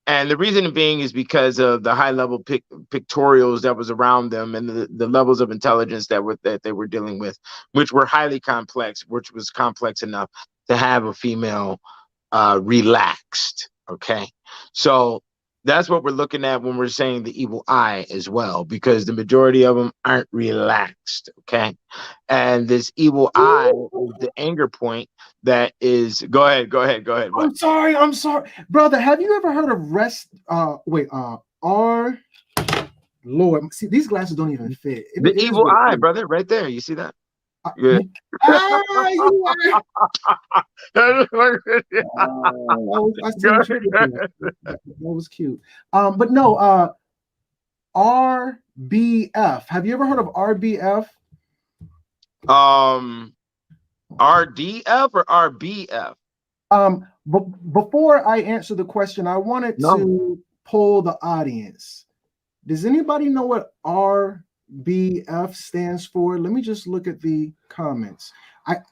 J: And the reason being is because of the high level pictorials that was around them and the levels of intelligence that they were dealing with, which were highly complex, which was complex enough to have a female relaxed. Okay. So that's what we're looking at when we're saying the evil eye as well, because the majority of them aren't relaxed. Okay. And this evil eye is the anger point that is, go ahead.
A: I'm sorry. Brother, have you ever heard of Lord, see, these glasses don't even fit.
J: The evil eye, brother, right there. You see that? Yeah.
A: That was cute. But no, RBF. Have you ever heard of RBF?
J: RDF or RBF?
A: Before I answer the question, I wanted to poll the audience. Does anybody know what RBF stands for? Let me just look at the comments.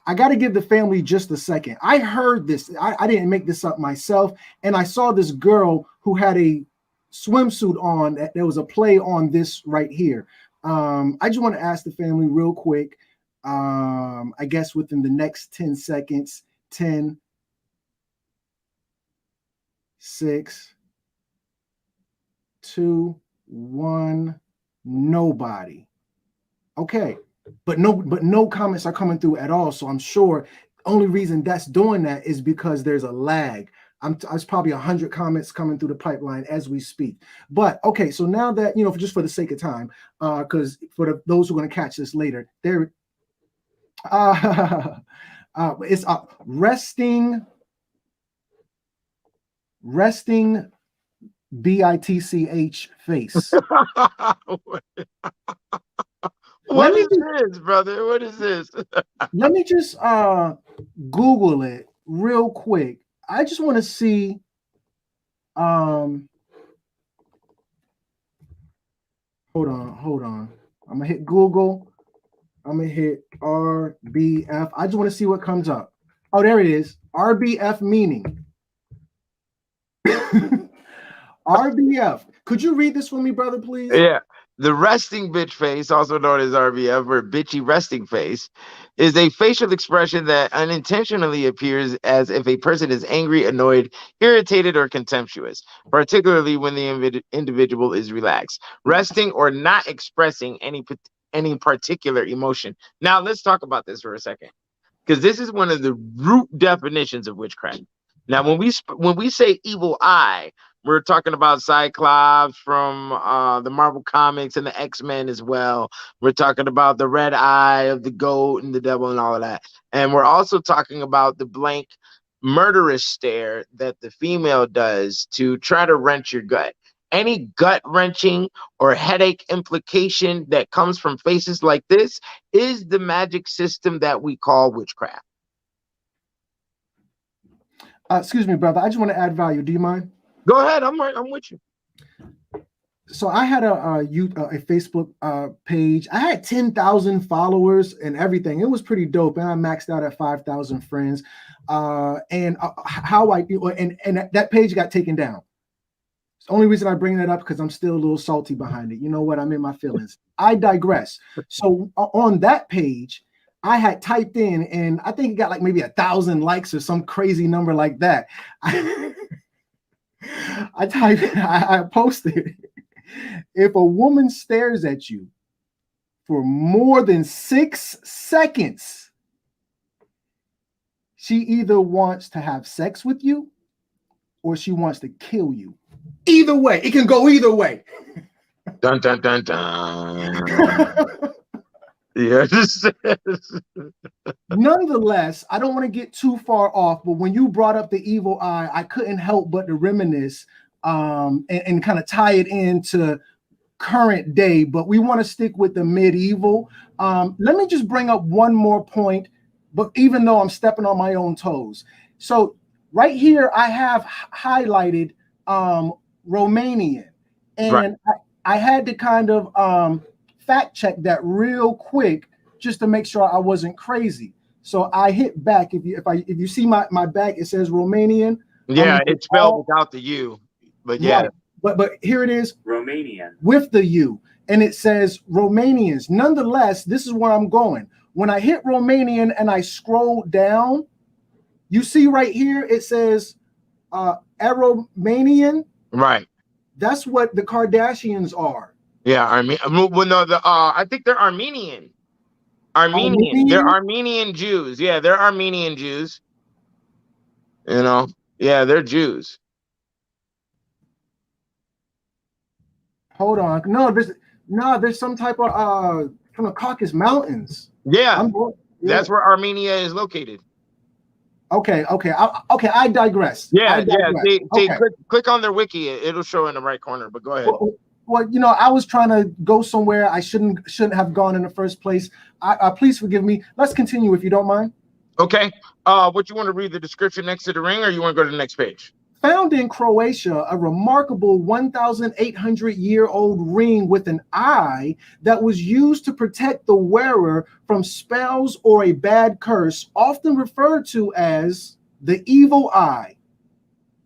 A: I got to give the family just a second. I heard this. I didn't make this up myself. And I saw this girl who had a swimsuit on. There was a play on this right here. I just want to ask the family real quick. I guess within the next 10 seconds, 10, 6, 2, 1, nobody. Okay, but no comments are coming through at all. So I'm sure the only reason that's doing that is because there's a lag. There's probably 100 comments coming through the pipeline as we speak. But okay, so now that, just for the sake of time, because for those who are going to catch this later, there, it's resting BITCH face.
J: What is this, brother? What is this?
A: Let me just Google it real quick. I just want to see. Hold on. I'm gonna hit Google. I'm gonna hit RBF. I just want to see what comes up. Oh, there it is. RBF meaning. RBF. Could you read this for me, brother, please?
J: Yeah. The resting bitch face, also known as RBF or bitchy resting face, is a facial expression that unintentionally appears as if a person is angry, annoyed, irritated, or contemptuous, particularly when the individual is relaxed, resting, or not expressing any particular emotion. Now, let's talk about this for a second, because this is one of the root definitions of witchcraft. Now, when we say evil eye, we're talking about Cyclops from the Marvel Comics and the X-Men as well. We're talking about the red eye of the goat and the devil and all of that. And we're also talking about the blank murderous stare that the female does to try to wrench your gut. Any gut wrenching or headache implication that comes from faces like this is the magic system that we call witchcraft.
A: Excuse me, brother. I just want to add value. Do you mind?
J: Go ahead. I'm with you.
A: So I had a Facebook page. I had 10,000 followers and everything. It was pretty dope, and I maxed out at 5,000 friends. And that page got taken down. The only reason I bring that up because I'm still a little salty behind it. You know what? I'm in my feelings. I digress. So on that page, I had typed in, and I think it got like maybe 1,000 likes or some crazy number like that. I posted, if a woman stares at you for more than 6 seconds, she either wants to have sex with you or she wants to kill you. Either way, it can go either way.
J: Dun, dun, dun, dun. Yes.
A: Nonetheless, I don't want to get too far off, but when you brought up the evil eye, I couldn't help but to reminisce and kind of tie it into current day, but we want to stick with the medieval. Let me just bring up one more point, but even though I'm stepping on my own toes. So right here, I have highlighted Romanian, and right. I had to kind of fact check that real quick just to make sure I wasn't crazy. So I hit back. If you see my back, it says Romanian.
J: Yeah, it's spelled without the U, but yeah.
A: Right. But here it is,
I: Romanian
A: with the U, and it says Romanians. Nonetheless, this is where I'm going. When I hit Romanian and I scroll down, you see right here it says Aromanian.
J: Right.
A: That's what the Kardashians are.
J: Yeah, I think they're Armenian. Armenian. They're Armenian Jews. Yeah, they're Armenian Jews. Yeah, they're Jews.
A: Hold on. There's some type of from the Caucasus Mountains.
J: Yeah, that's where Armenia is located.
A: Okay. I digress.
J: Yeah. Click on their wiki. It'll show in the right corner. But go ahead.
A: Well, I was trying to go somewhere I shouldn't have gone in the first place. Please forgive me. Let's continue if you don't mind.
J: Okay. What you want to read the description next to the ring, or you want to go to the next page?
A: Found in Croatia, a remarkable 1,800-year-old ring with an eye that was used to protect the wearer from spells or a bad curse, often referred to as the evil eye.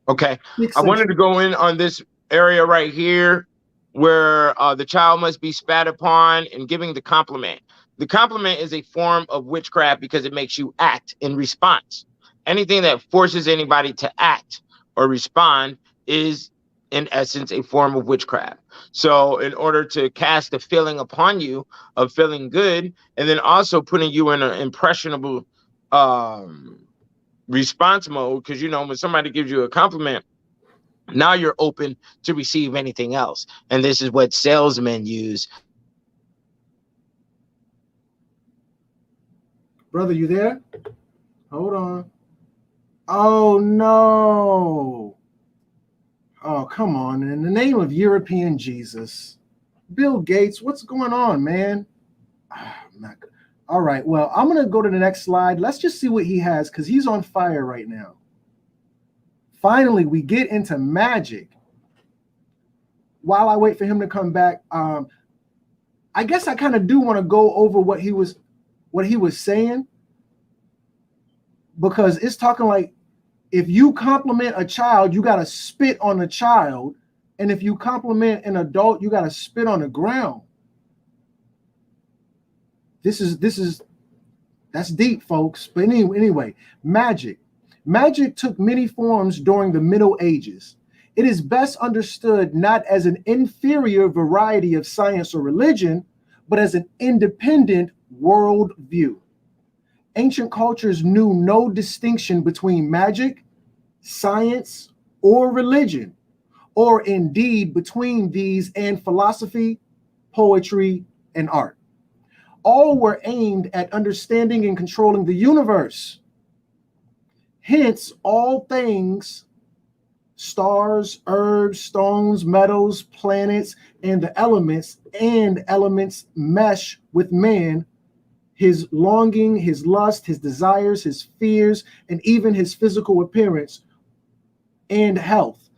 J: Okay. I wanted to go in on this area right here where the child must be spat upon and giving the compliment. The compliment is a form of witchcraft because it makes you act in response. Anything that forces anybody to act or respond is in essence a form of witchcraft. So in order to cast a feeling upon you of feeling good, and then also putting you in an impressionable response mode, because when somebody gives you a compliment, now you're open to receive anything else. And this is what salesmen use.
A: Brother, you there? Hold on. Oh, no. Oh, come on. In the name of European Jesus. Bill Gates, what's going on, man? All right, well, I'm going to go to the next slide. Let's just see what he has, because he's on fire right now. Finally, we get into magic. While I wait for him to come back, I guess I kind of do want to go over what he was saying, because it's talking like if you compliment a child, you got to spit on the child, and if you compliment an adult, you got to spit on the ground. That's deep, folks. But anyway, magic took many forms during the Middle Ages. It is best understood not as an inferior variety of science or religion, but as an independent world view. Ancient cultures knew no distinction between magic, science, or religion, or indeed between these and philosophy, poetry, and art. All were aimed at understanding and controlling the universe. Hence, all things, stars, herbs, stones, metals, planets, and the elements mesh with man, his longing, his lust, his desires, his fears, and even his physical appearance and health.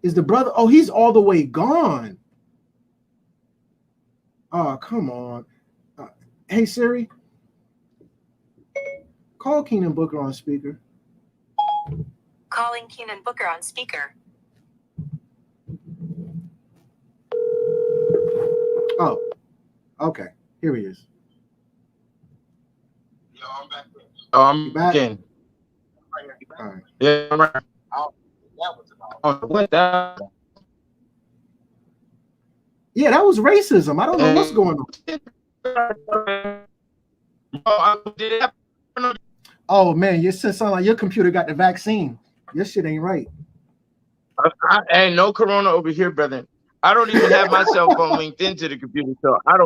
A: Is the brother? Oh, he's all the way gone. Oh, come on. Hey, Siri, call Keenan Booker on speaker.
E: Calling Keenan Booker on speaker.
A: Oh, okay. Here he is.
F: Yo, I'm back.
J: Oh, I'm
A: back?
J: in.
A: All right.
J: Yeah, I'm right. What the?
A: Yeah, that was racism. I don't know what's going on. Oh man, you sound like your computer got the vaccine. Your shit ain't right.
J: Ain't no corona over here, brother. I don't even have my cell phone linked into the computer, so I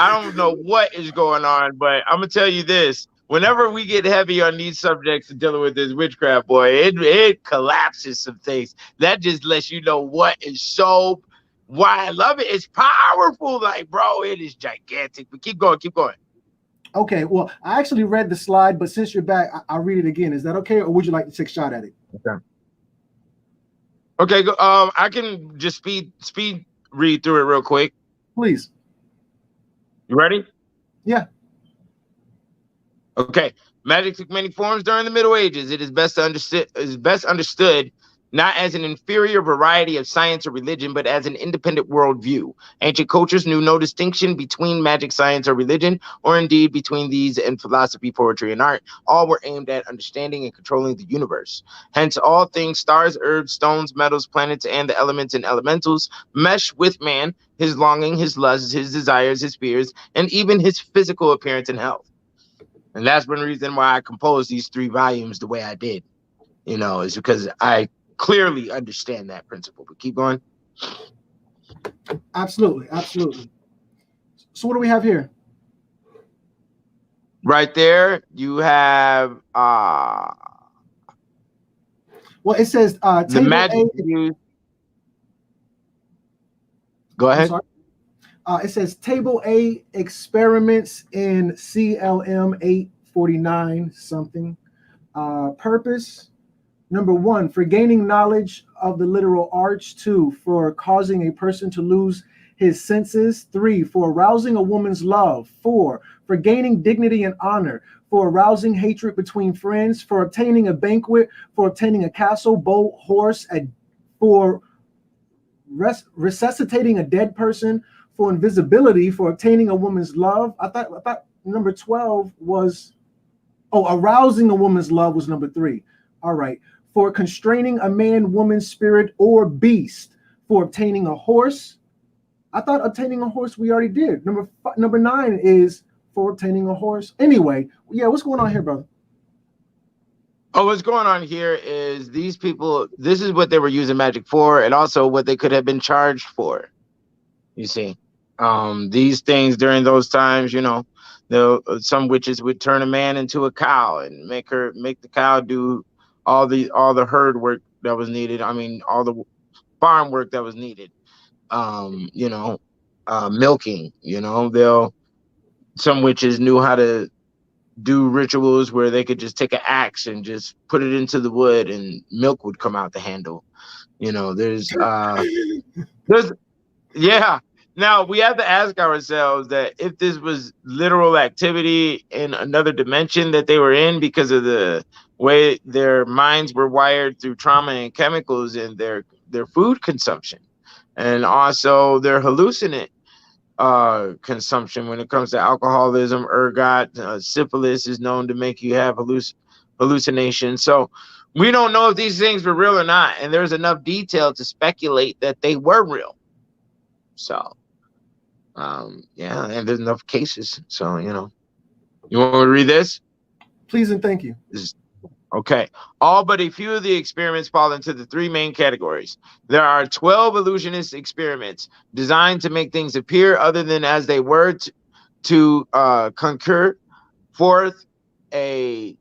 J: don't know what is going on. But I'm gonna tell you this: whenever we get heavy on these subjects and dealing with this witchcraft, boy, it collapses some things. That just lets you know what is so. Why I love it. It's powerful, like bro. It is gigantic. But keep going, keep going.
A: Okay, well, I actually read the slide, but since you're back, I'll read it again. Is that okay, or would you like to take a shot at it?
J: Okay. Okay. I can just speed read through it real quick.
A: Please.
J: You ready?
A: Yeah.
J: Okay. Magic took many forms during the Middle Ages. It is best understood not as an inferior variety of science or religion, but as an independent worldview. Ancient cultures knew no distinction between magic, science, or religion, or indeed between these and philosophy, poetry, and art. All were aimed at understanding and controlling the universe. Hence, all things, stars, herbs, stones, metals, planets, and the elements and elementals mesh with man, his longing, his lusts, his desires, his fears, and even his physical appearance and health. And that's one reason why I composed these 3 volumes the way I did, is because I clearly understand that principle. But keep going.
A: Absolutely. So what do we have here?
J: Right there, you have
A: well, it says
J: the magic used. Go ahead.
A: It says Table A, experiments in CLM 849 something. Purpose. Number 1, for gaining knowledge of the literal arts. 2, for causing a person to lose his senses. 3, for arousing a woman's love. 4, for gaining dignity and honor. For arousing hatred between friends. For obtaining a banquet. For obtaining a castle, boat, horse. For resuscitating a dead person. For invisibility. For obtaining a woman's love. I thought number 12 was Oh, arousing a woman's love was number 3. All right. For constraining a man, woman, spirit, or beast. For obtaining a horse. I thought obtaining a horse we already did. Number 9 is for obtaining a horse. Anyway, yeah, what's going on here, brother?
J: Oh, what's going on here is these people, this is what they were using magic for, and also what they could have been charged for. You see, these things during those times, you know, some witches would turn a man into a cow and make the cow do all the herd work that was needed. I mean, all the farm work that was needed. You know, milking. You know, some witches knew how to do rituals where they could just take an axe and just put it into the wood and milk would come out the handle. You know, there's yeah. Now we have to ask ourselves that if this was literal activity in another dimension that they were in because of the way their minds were wired through trauma and chemicals and their food consumption, and also their hallucinant consumption when it comes to alcoholism, ergot, syphilis is known to make you have hallucinations. So we don't know if these things were real or not, and there's enough detail to speculate that they were real. So yeah, and there's enough cases. So, you know, you want me to read this?
A: Please and thank you.
J: Okay. All but a few of the experiments fall into the 3 main categories. There are 12 illusionist experiments designed to make things appear other than as they were to conjure forth an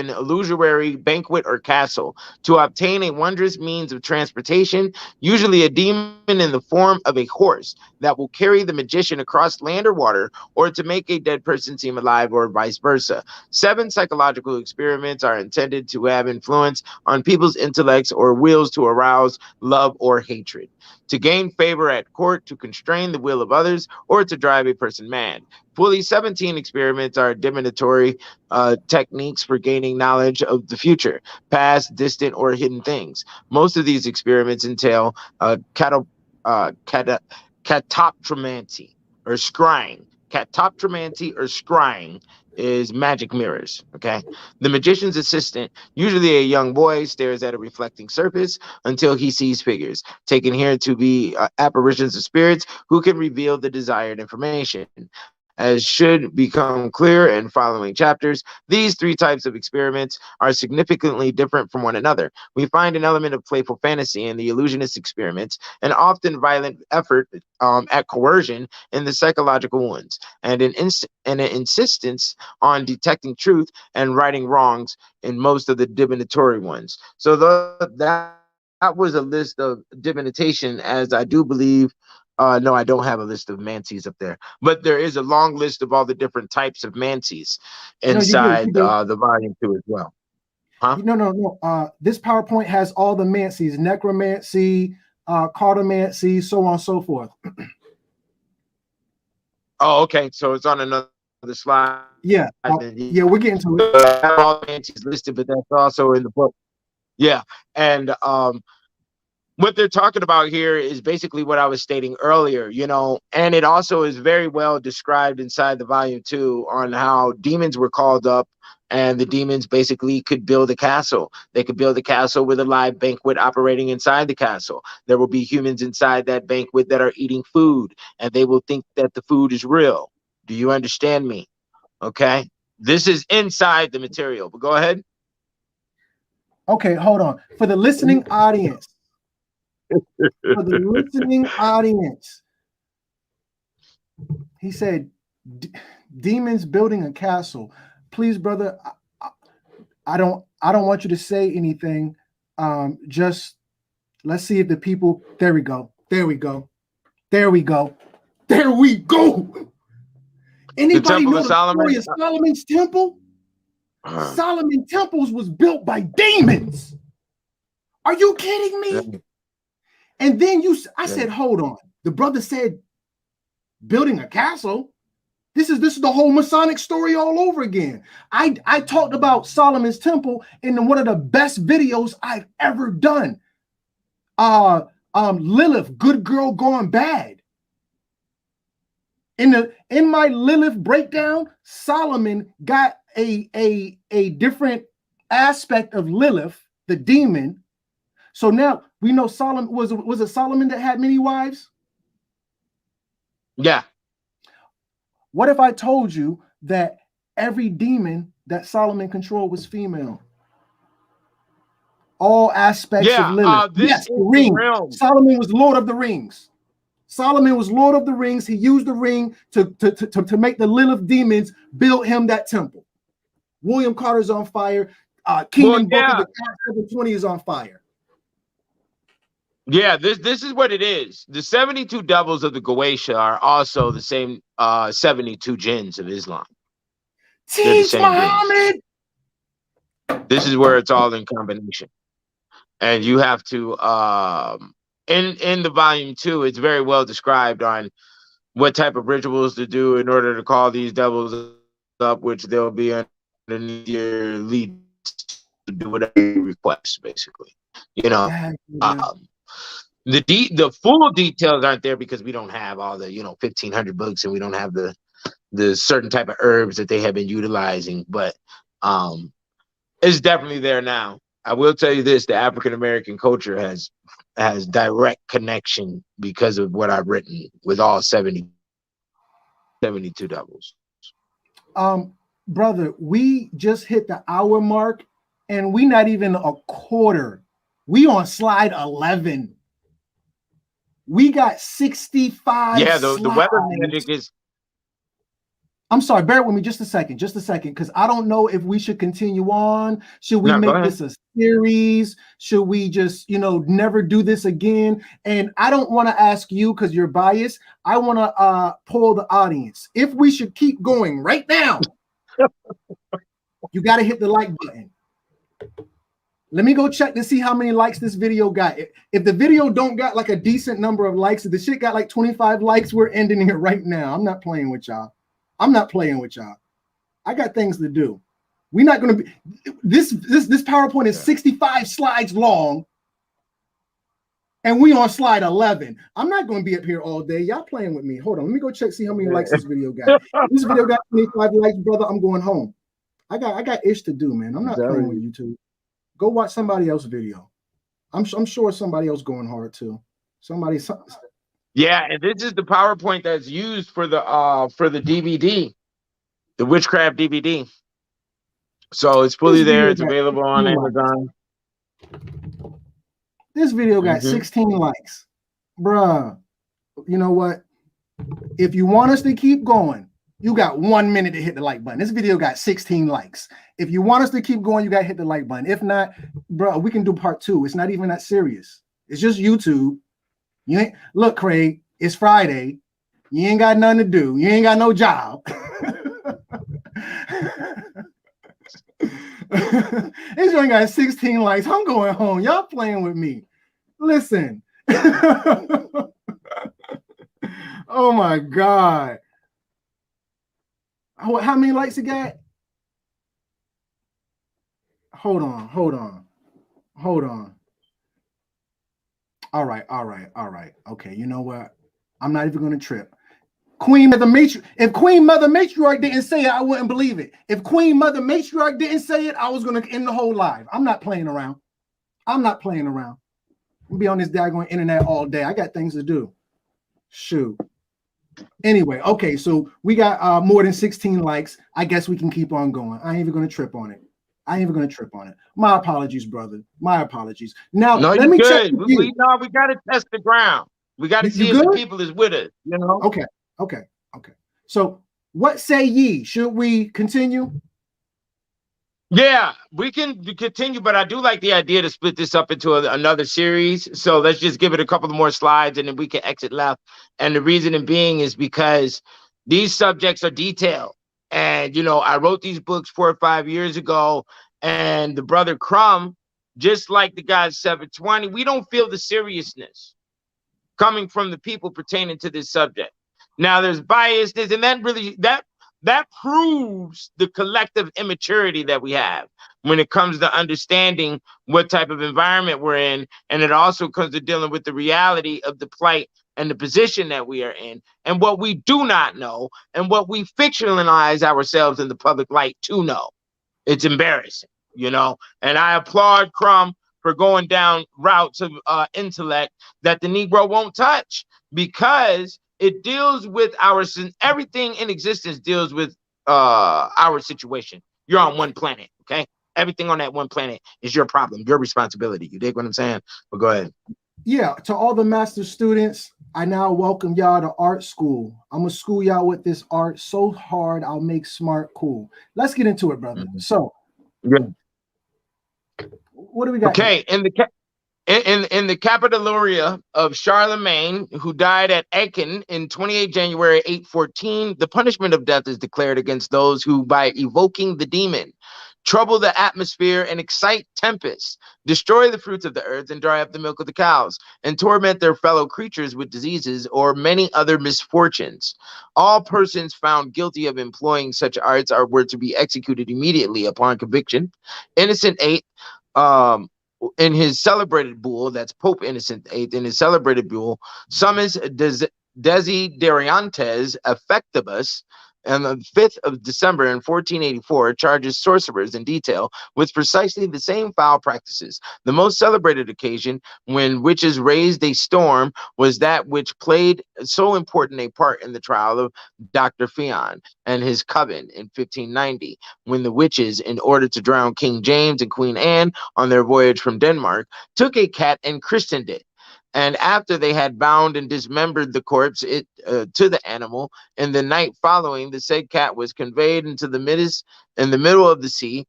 J: illusory banquet or castle, to obtain a wondrous means of transportation, usually a demon in the form of a horse that will carry the magician across land or water, or to make a dead person seem alive, or vice versa. 7 psychological experiments are intended to have influence on people's intellects or wills to arouse love or hatred, to gain favor at court, to constrain the will of others, or to drive a person mad. Fully 17 experiments are divinatory techniques for gaining knowledge of the future, past, distant, or hidden things. Most of these experiments entail catoptromancy or scrying. Catoptromancy or scrying is magic mirrors. Okay, the magician's assistant, usually a young boy, stares at a reflecting surface until he sees figures, taken here to be apparitions of spirits who can reveal the desired information. As should become clear in following chapters, these 3 types of experiments are significantly different from one another. We find an element of playful fantasy in the illusionist experiments, and often violent effort at coercion in the psychological ones, and an insistence on detecting truth and righting wrongs in most of the divinatory ones. So that was a list of divinitation, as I do believe. No, I don't have a list of mancies up there, but there is a long list of all the different types of mancies inside the volume 2 as well. Huh?
A: No. This PowerPoint has all the mancies: necromancy, cartomancy, so on and so forth.
J: Oh, okay. So it's on another slide.
A: Yeah. Yeah, we're getting to it.
J: I have all the mancies listed, but that's also in the book. Yeah, and what they're talking about here is basically what I was stating earlier, you know, and it also is very well described inside the volume 2 on how demons were called up, and the demons basically could build a castle. They could build a castle with a live banquet operating inside the castle. There will be humans inside that banquet that are eating food, and they will think that the food is real. Do you understand me? Okay. This is inside the material, but go ahead.
A: Okay, hold on. For the listening audience, he said, demons building a castle. Please, brother, I don't want you to say anything. Just let's see if the people. There we go. Anybody know the story of Solomon's temple? Solomon's temples was built by demons. Are you kidding me? And then I said, hold on. The brother said, building a castle. This is the whole Masonic story all over again. I talked about Solomon's temple in one of the best videos I've ever done. Lilith, Good Girl Gone Bad. In my Lilith breakdown, Solomon got a different aspect of Lilith, the demon. So now we know Solomon was it Solomon that had many wives?
J: Yeah.
A: What if I told you that every demon that Solomon controlled was female? All aspects of Lilith. Yes, the ring. Solomon was Lord of the Rings. Solomon was Lord of the Rings. He used the ring to make the Lilith demons build him that temple. William Carter's on fire. Kingdom Book of the 720 is on fire.
J: Yeah, this is what it is. The 72 devils of the Goetia are also the same 72 jinns of Islam.
A: Teach Muhammad.
J: This is where it's all in combination. And you have to in the volume 2, it's very well described on what type of rituals to do in order to call these devils up, which they'll be underneath your lead to do whatever you request, basically. You know, the full details aren't there because we don't have all the 1,500 books, and we don't have the certain type of herbs that they have been utilizing, but it's definitely there now. I will tell you this: the African American culture has direct connection because of what I've written with all 72 devils.
A: Brother, we just hit the hour mark, and we not even a quarter. We on slide 11. We got 65.
J: Yeah, the weather magic is.
A: I'm sorry, bear with me just a second, because I don't know if we should continue on. Should we make this a series? Should we just, never do this again? And I don't want to ask you because you're biased. I want to poll the audience. If we should keep going right now, you got to hit the like button. Let me go check to see how many likes this video got. If the video don't got like a decent number of likes, if the shit got like 25 likes, we're ending it right now. I'm not playing with y'all. I got things to do. We're not going to be this PowerPoint is 65 slides long, and we on slide 11. I'm not going to be up here all day. Y'all playing with me. Hold on. Let me go check, see how many likes this video got. This video got 25 likes, brother. I'm going home. I got ish to do, man. I'm not playing with YouTube. Go watch somebody else's video. I'm sure somebody else going hard too.
J: Yeah, and this is the PowerPoint that's used for the DVD, the WitchCraft DVD. So it's fully there. It's available on Amazon.
A: This video got 16 likes. Bruh, you know what? If you want us to keep going, you got 1 minute to hit the like button. This video got 16 likes. If you want us to keep going, you got to hit the like button. If not, bro, we can do part 2. It's not even that serious. It's just YouTube. You ain't look, Craig. It's Friday. You ain't got nothing to do. You ain't got no job. This one got 16 likes. I'm going home. Y'all playing with me. Listen. Oh my God. How many likes it got? Hold on. All right. Okay, you know what? I'm not even going to trip. If Queen Mother Matriarch didn't say it, I wouldn't believe it. If Queen Mother Matriarch didn't say it, I was going to end the whole live. I'm not playing around. I'll be on this daggone internet all day. I got things to do. Shoot. Anyway, okay, so we got more than 16 likes. I guess we can keep on going. I ain't even going to trip on it. My apologies, brother. My apologies. Now, let me check with you.
J: We got to test the ground. We got to see if the people is with us,
A: Okay. So what say ye? Should we continue?
J: Yeah, we can continue, but I do like the idea to split this up into another series. So let's just give it a couple more slides and then we can exit left. And the reasoning being is because these subjects are detailed. And, I wrote these books 4 or 5 years ago, and the brother Crumb, just like the guy 720, we don't feel the seriousness coming from the people pertaining to this subject. Now there's biases, and that proves the collective immaturity that we have when it comes to understanding what type of environment we're in. And it also comes to dealing with the reality of the plight and the position that we are in and what we do not know and what we fictionalize ourselves in the public light to know. It's embarrassing, you know, and I applaud Crumb for going down routes of intellect that the Negro won't touch, because it deals with everything in existence deals with our situation. You're on one planet, okay? Everything on that one planet is your problem, your responsibility. You dig what I'm saying? But go ahead.
A: Yeah, to all the master students, I now welcome y'all to art school. I'm gonna school y'all with this art so hard I'll make smart cool. Let's get into it, brother. So,
J: yeah.
A: What do we got?
J: Okay, here? In the Capitolaria of Charlemagne, who died at Aachen in 28 January 814, the punishment of death is declared against those who, by evoking the demon, trouble the atmosphere and excite tempests, destroy the fruits of the earth and dry up the milk of the cows, and torment their fellow creatures with diseases or many other misfortunes. All persons found guilty of employing such arts were to be executed immediately upon conviction. Innocent VIII, in his celebrated bull, that's Pope Innocent VIII, in his celebrated bull, summons Desideriantes Effectibus, and the 5th of December in 1484 charges sorcerers in detail with precisely the same foul practices. The most celebrated occasion when witches raised a storm was that which played so important a part in the trial of Dr. Fion and his coven in 1590, when the witches, in order to drown King James and Queen Anne on their voyage from Denmark, took a cat and christened it. And after they had bound and dismembered the corpse to the animal, in the night following, the said cat was conveyed in the middle of the sea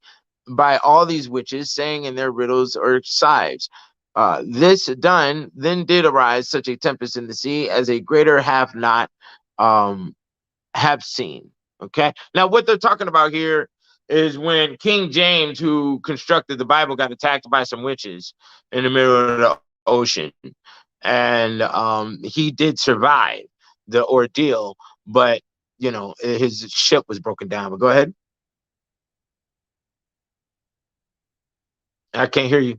J: by all these witches, saying in their riddles or sighs. This done, then did arise such a tempest in the sea as a greater have not have seen. Okay. Now, what they're talking about here is when King James, who constructed the Bible, got attacked by some witches in the middle of the ocean, and he did survive the ordeal, but you know, his ship was broken down. But go ahead. I can't hear you.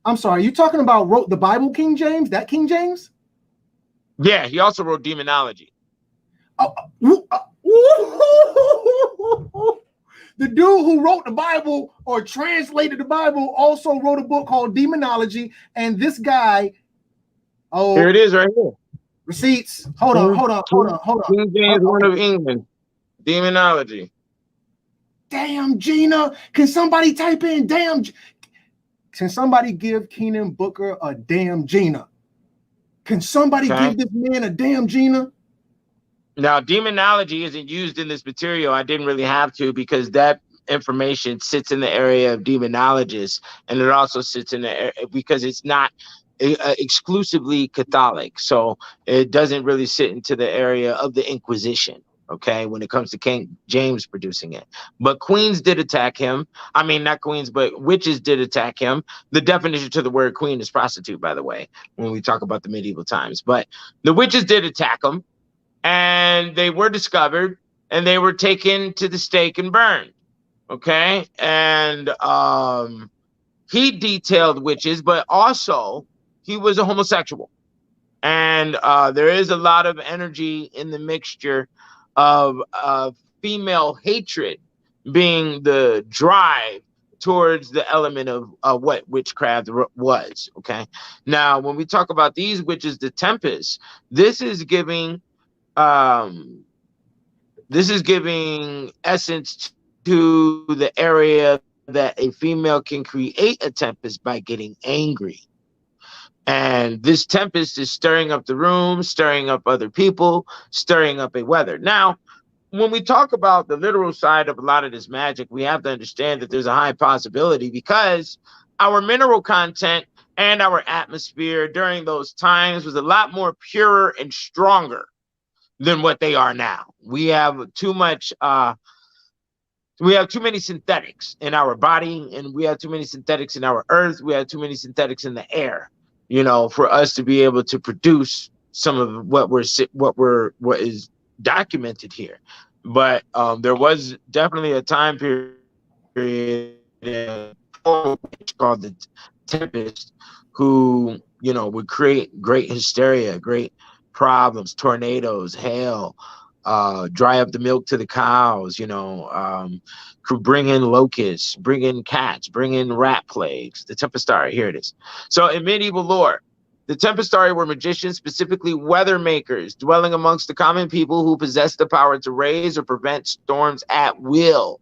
A: I'm sorry, you talking about wrote the Bible King James? That King James?
J: Yeah, he also wrote Demonology.
A: The dude who wrote the Bible or translated the Bible also wrote a book called Demonology, and this guy,
J: here it is right here.
A: Receipts. Hold on.
J: King James, one of England. Demonology.
A: Damn, Gina. Can somebody type in damn? Can somebody give Keenan Booker a damn Gina? Can somebody give this man a damn Gina?
J: Now, demonology isn't used in this material. I didn't really have to, because that information sits in the area of demonologists, and it also sits in the area because it's not exclusively Catholic, so it doesn't really sit into the area of the Inquisition. Okay, when it comes to King James producing it, but queens did attack him. I mean, not queens, but witches did attack him. The definition to the word queen is prostitute, by the way, when we talk about the medieval times. But the witches did attack him, and they were discovered, and they were taken to the stake and burned. Okay, and he detailed witches, but also he was a homosexual, and there is a lot of energy in the mixture of female hatred being the drive towards the element of what witchcraft was. Okay, now when we talk about these witches, the Tempests, this is giving essence to the area that a female can create a tempest by getting angry. And this tempest is stirring up the room, stirring up other people, stirring up a weather. Now, when we talk about the literal side of a lot of this magic, we have to understand that there's a high possibility, because our mineral content and our atmosphere during those times was a lot more pure and stronger than what they are now. We have too much we have too many synthetics in our body, and we have too many synthetics in our earth. We have too many synthetics in the air, you know, for us to be able to produce some of what is documented here. But there was definitely a time period called tempest who, would create great hysteria, great problems, tornadoes, hail, dry up the milk to the cows, could bring in locusts, bring in cats, bring in rat plagues. The Tempestari, here it is. So in medieval lore, the Tempestari were magicians, specifically weather makers, dwelling amongst the common people who possessed the power to raise or prevent storms at will.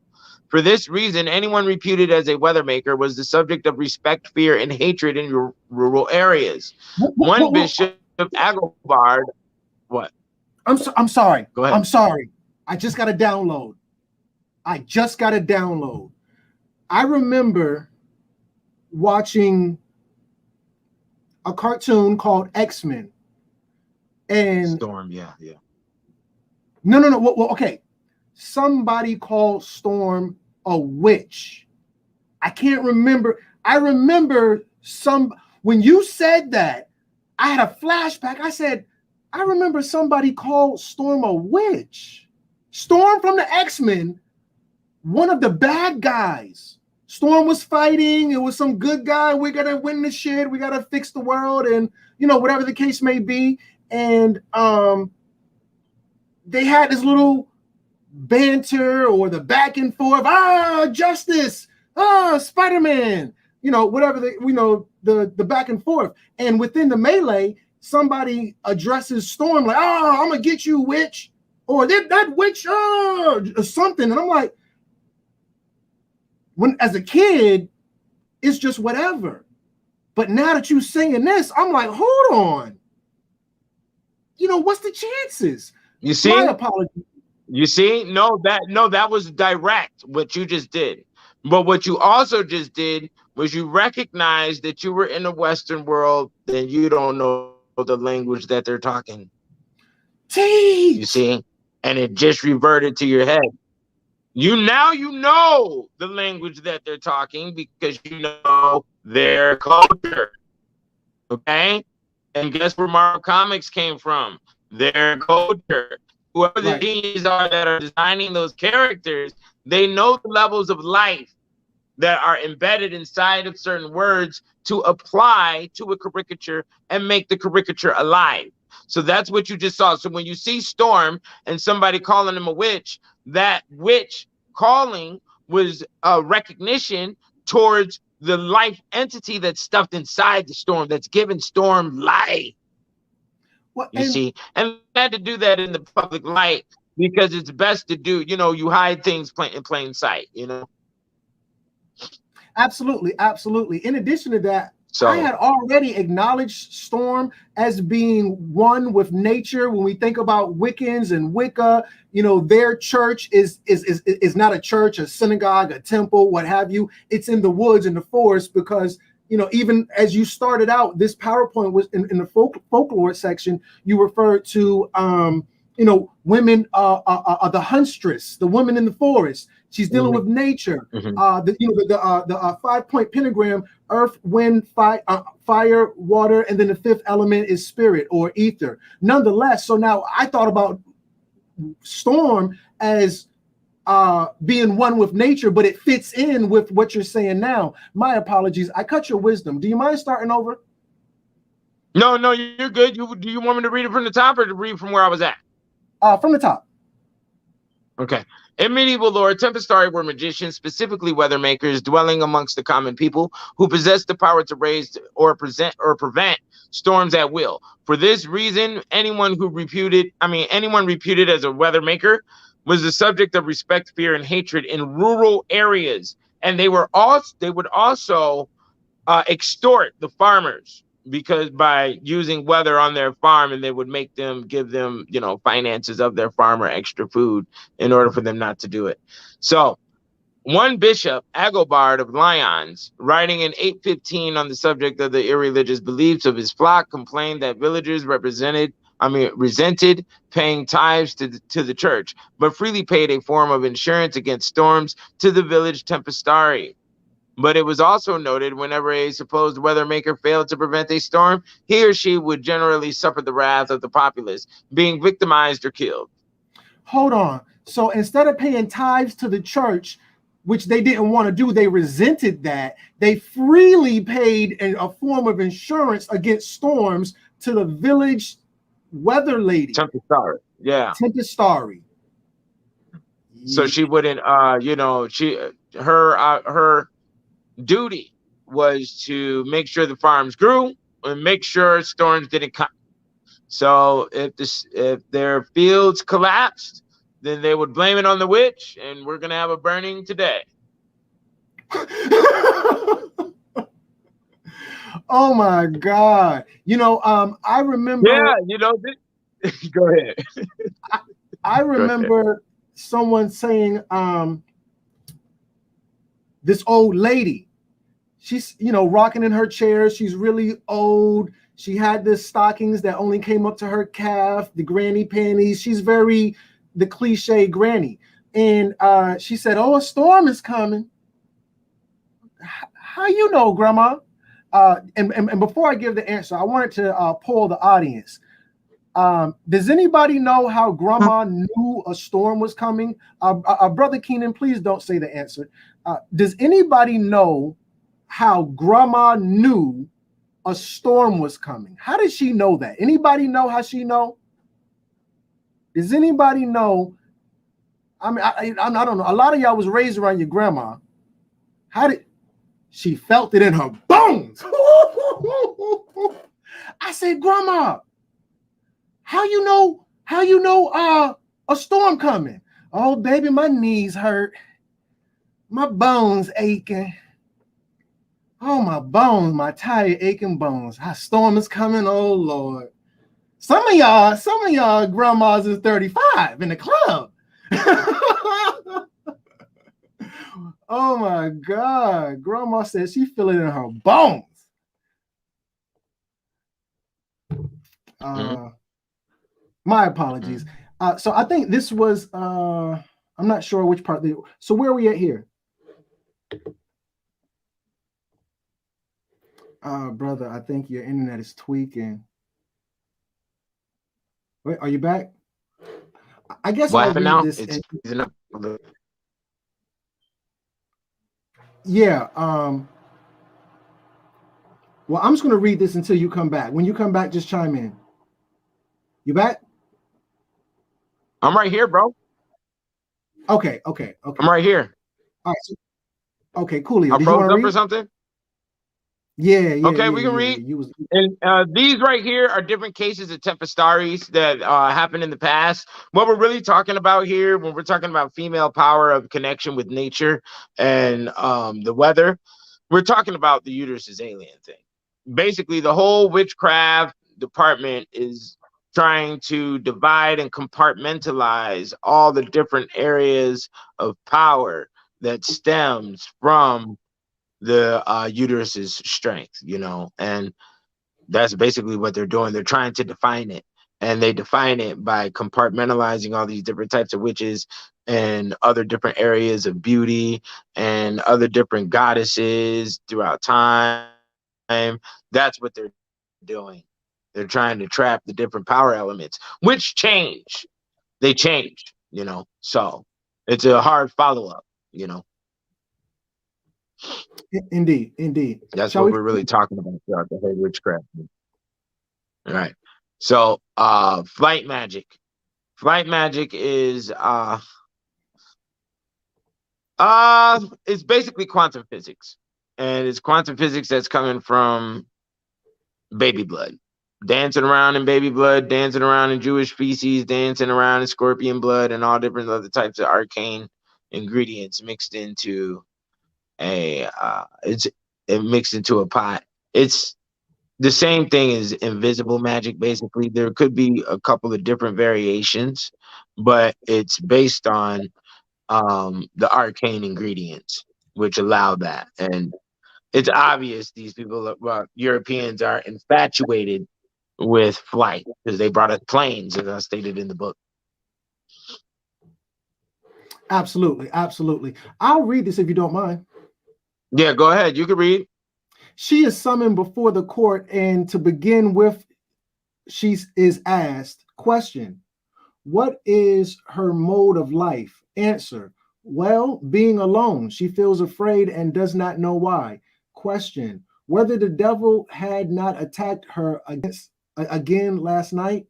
J: For this reason, anyone reputed as a weather maker was the subject of respect, fear, and hatred in rural areas. One bishop, Agobard, what?
A: I'm sorry.
J: Go ahead.
A: I'm sorry. I just got to download. I remember watching a cartoon called X-Men. And
J: Storm, yeah.
A: No. Well, okay. Somebody called Storm a witch. I can't remember. I remember when you said that, I had a flashback. I said, I remember somebody called Storm a witch. Storm from the X-Men, one of the bad guys. Storm was fighting. It was some good guy. We got to win this shit. We got to fix the world and, whatever the case may be. And they had this little banter or the back and forth. Justice. Spider-Man. Whatever the back and forth. And within the melee, somebody addresses Storm like, I'm gonna get you, witch, or that witch, or something. And I'm like, when as a kid, it's just whatever. But now that you singing this, I'm like, hold on. What's the chances?
J: You see?
A: My apologies.
J: You see? No, that was direct, what you just did. But what you also just did was you recognized that you were in the Western world, then you don't know the language that they're talking.
A: Teach.
J: You see? And it just reverted to your head. You know the language that they're talking because you know their culture. Okay? And guess where Marvel Comics came from? Their culture. Whoever the geniuses are that are designing those characters, they know the levels of life that are embedded inside of certain words to apply to a caricature and make the caricature alive. So that's what you just saw. So when you see Storm and somebody calling him a witch, that witch calling was a recognition towards the life entity that's stuffed inside the Storm, that's given Storm life. You see, and they had to do that in the public light because it's best to do, you hide things in plain sight,
A: Absolutely. In addition to that, I had already acknowledged Storm as being one with nature. When we think about Wiccans and Wicca, their church is not a church, a synagogue, a temple, what have you. It's in the woods, in the forest, because even as you started out, this PowerPoint was in the folklore section. You referred to women are the huntress, the woman in the forest. She's dealing with nature. The 5-point pentagram: earth, wind, fire, water, and then the fifth element is spirit or ether. Nonetheless, so now I thought about Storm as being one with nature, but it fits in with what you're saying now. My apologies. I cut your wisdom. Do you mind starting over?
J: No, you're good. Do you want me to read it from the top or to read from where I was at?
A: From the top.
J: Okay. In medieval lore, Tempestari were magicians, specifically weather makers, dwelling amongst the common people who possessed the power to raise or prevent storms at will. For this reason, anyone reputed as a weather maker was the subject of respect, fear, and hatred in rural areas. And they would also extort the farmers, because by using weather on their farm, and they would give them finances of their farm or extra food in order for them not to do it. So one bishop, Agobard of Lyons, writing in 815 on the subject of the irreligious beliefs of his flock, complained that villagers resented paying tithes to the church, but freely paid a form of insurance against storms to the village Tempestari. But it was also noted whenever a supposed weather maker failed to prevent a storm, he or she would generally suffer the wrath of the populace, being victimized or killed.
A: Hold on. So instead of paying tithes to the church, which they didn't want to do. They resented that. They freely paid a form of insurance against storms to the village weather lady.
J: Tempestari. Yeah.
A: Tempestari.
J: So she wouldn't, her duty was to make sure the farms grew and make sure storms didn't come. So if their fields collapsed, then they would blame it on the witch, and we're gonna have a burning today.
A: Oh my God! I remember.
J: Yeah, go ahead.
A: I remember someone saying, this old lady, she's rocking in her chair. She's really old. She had the stockings that only came up to her calf, the granny panties. She's very the cliche granny. And she said, "Oh, a storm is coming." How you know, Grandma? And before I give the answer, I wanted to poll the audience. Does anybody know how Grandma knew a storm was coming? Brother Keenan, please don't say the answer. Does anybody know how Grandma knew a storm was coming? How did she know that? Anybody know how she know? Does anybody know? I mean, I don't know. A lot of y'all was raised around your grandma. How did she felt it in her bones? I said, Grandma, how you know a storm coming? Oh, baby, my knees hurt. My bones aching. Oh, my bones, my tired aching bones. A storm is coming. Oh, Lord. Some of y'all grandmas is 35 in the club. Oh my God. Grandma said she feel it in her bones. My apologies. So I think this was I'm not sure which part. So where are we at here? Brother, I think your internet is tweaking. Wait, are you back? I guess
J: What
A: I'll
J: happened
A: read
J: now?
A: this.
J: It's
A: Yeah. Well, I'm just going to read this until you come back. When you come back, just chime in. You back?
J: I'm right here, bro.
A: Okay.
J: I'm right here.
A: All right. Okay, coolio.
J: I
A: Did you
J: froze
A: want to
J: up
A: read?
J: or something?
A: Yeah.
J: Okay, we can read. And these right here are different cases of Tempestaries that happened in the past. What we're really talking about here, when we're talking about female power of connection with nature and the weather, we're talking about the uterus's alien thing. Basically, the whole witchcraft department is trying to divide and compartmentalize all the different areas of power that stems from the uterus's strength, and that's basically what they're doing. They're trying to define it, and they define it by compartmentalizing all these different types of witches and other different areas of beauty and other different goddesses throughout time. That's what they're doing. They're trying to trap the different power elements, which change. They change, so it's a hard follow-up,
A: Indeed.
J: That's what we're really talking about throughout the whole witchcraft. All right. So flight magic. Flight magic is it's basically quantum physics. And it's quantum physics that's coming from baby blood. Dancing around in baby blood, dancing around in Jewish feces, dancing around in scorpion blood, and all different other types of arcane ingredients mixed into it mixed into a pot. It's the same thing as invisible magic. Basically, there could be a couple of different variations, but it's based on the arcane ingredients which allow that. And it's obvious these people, Europeans, are infatuated with flight because they brought us planes, as I stated in the book.
A: Absolutely. I'll read this if you don't mind.
J: Yeah, go ahead. You can read.
A: She is summoned before the court, and to begin with, she is asked, question, what is her mode of life? Answer, Well, being alone, she feels afraid and does not know why. Question: whether the devil had not attacked her again last night?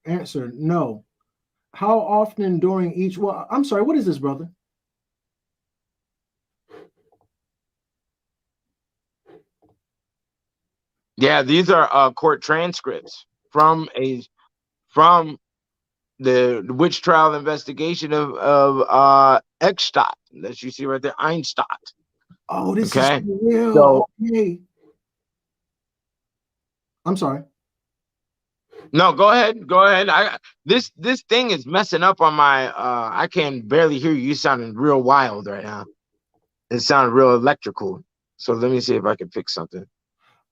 A: Answer: no. How often during each? Well, I'm sorry. What is this, brother?
J: Yeah, these are court transcripts from the witch trial investigation of Eckstadt that you see right there, Einstadt.
A: Oh, this
J: Okay.
A: is real.
J: So,
A: okay. I'm sorry.
J: no, go ahead. Go ahead. This thing is messing up on my I can barely hear you. You sounding real wild right now. It sounds real electrical. So let me see if I can fix something.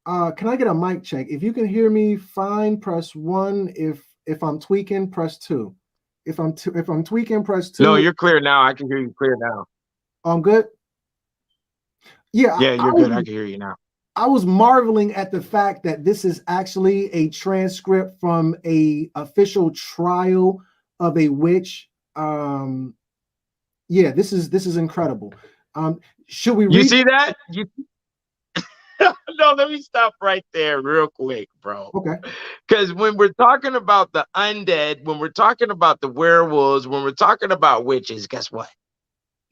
A: Can I get a mic check? If you can hear me, fine. Press 1. If I'm tweaking, press 2. If I'm tweaking, press 2.
J: No, you're clear now. I can hear you clear now.
A: I'm good. Yeah,
J: you're good. I can hear you now.
A: I was marveling at the fact that this is actually a transcript from a official trial of a witch. Yeah, this is incredible. Should we read?
J: You see that? No, let me stop right there real quick, bro.
A: Okay.
J: Because when we're talking about the undead, when we're talking about the werewolves, when we're talking about witches, guess what?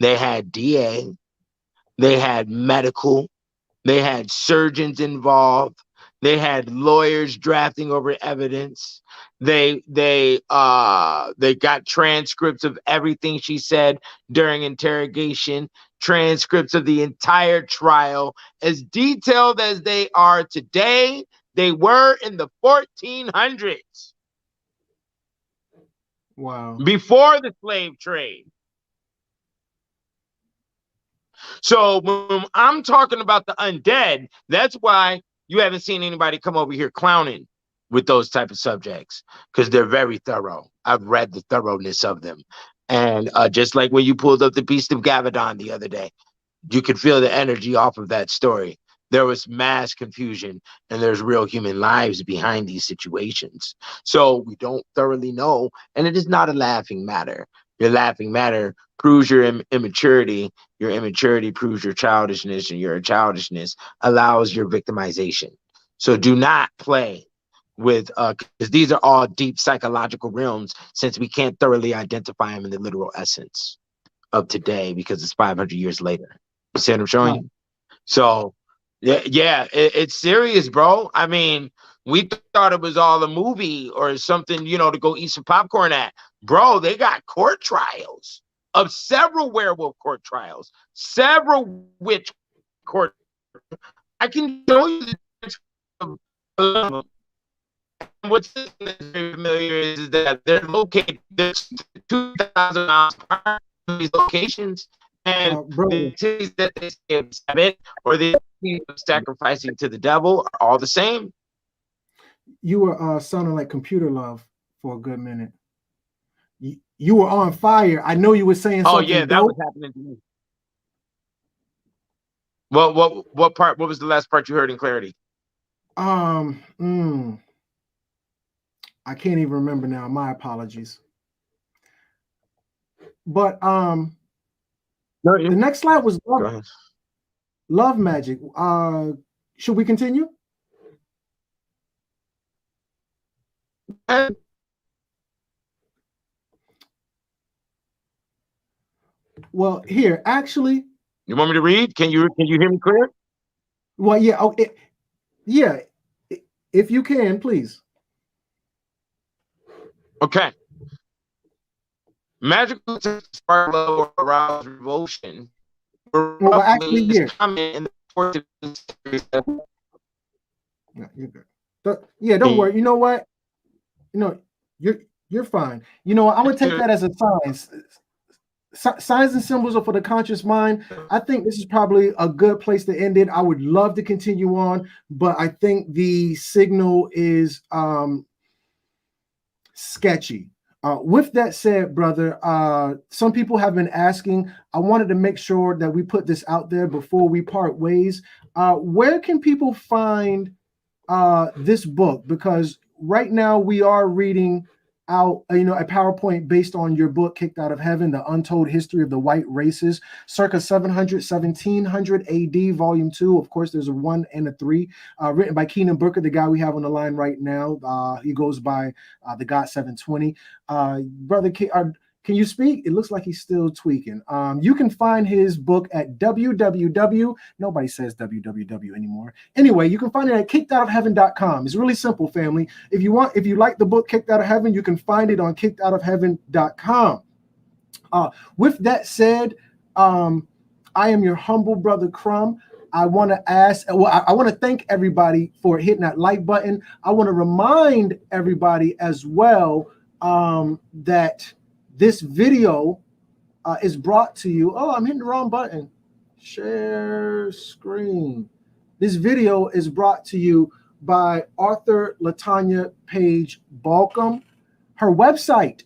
J: They had DA, they had medical, they had surgeons involved, they had lawyers drafting over evidence. They got transcripts of everything she said during interrogation, transcripts of the entire trial, as detailed as they are today. They were in the 1400s.
A: Wow.
J: Before the slave trade. So when I'm talking about the undead, that's why you haven't seen anybody come over here clowning with those type of subjects, because they're very thorough. I've read the thoroughness of them. And just like when you pulled up the Beast of Gavadon the other day, you could feel the energy off of that story. There was mass confusion, and there's real human lives behind these situations. So we don't thoroughly know, and it is not a laughing matter. Your laughing matter proves your immaturity. Your immaturity proves your childishness, and your childishness allows your victimization. So do not play with because these are all deep psychological realms, since we can't thoroughly identify them in the literal essence of today, because it's 500 years later. You see what I'm showing you? So it's serious, bro. I mean, we thought it was all a movie or something, to go eat some popcorn at. Bro, they got court trials of several werewolf court trials, several witch court. I can show you the what's very familiar is that they're located 2,000 miles apart from these locations, and the activities that they say or the sacrificing to the devil are all the same.
A: You were sounding like Computer Love for a good minute. You were on fire. I know you were saying something.
J: Oh yeah, that was happening to me. Well, what part? What was the last part you heard in clarity?
A: I can't even remember now. My apologies. But the next slide was love magic. Should we continue? Well, here, actually.
J: You want me to read? Can you hear me clear?
A: Well, yeah. Okay. Yeah. If you can, please.
J: Okay. Magical spark love or arouse revulsion.
A: Well, actually, here.
J: In the
A: you're good. Yeah, don't worry. You know what? You're fine. I'm gonna take that as a sign. Signs and symbols are for the conscious mind. I think this is probably a good place to end it. I would love to continue on, but I think the signal is sketchy. With that said, brother, some people have been asking. I wanted to make sure that we put this out there before we part ways. Where can people find this book? Because right now we are reading out, a PowerPoint based on your book, Kicked Out of Heaven, The Untold History of the White Races, circa 700, 1700 AD, volume 2. Of course, there's a 1 and a 3, written by Keenan Booker, the guy we have on the line right now. He goes by the God 720. Brother, can you speak? It looks like he's still tweaking. You can find his book at www. Nobody says www anymore. Anyway, you can find it at kickedoutofheaven.com. It's really simple, family. If you like the book Kicked Out of Heaven, you can find it on kickedoutofheaven.com. With that said, I am your humble brother Crumb. I want to thank everybody for hitting that like button. I want to remind everybody as well that this video is brought to you. Oh, I'm hitting the wrong button. Share screen. This video is brought to you by Author LaTanya Page Balcom. Her website,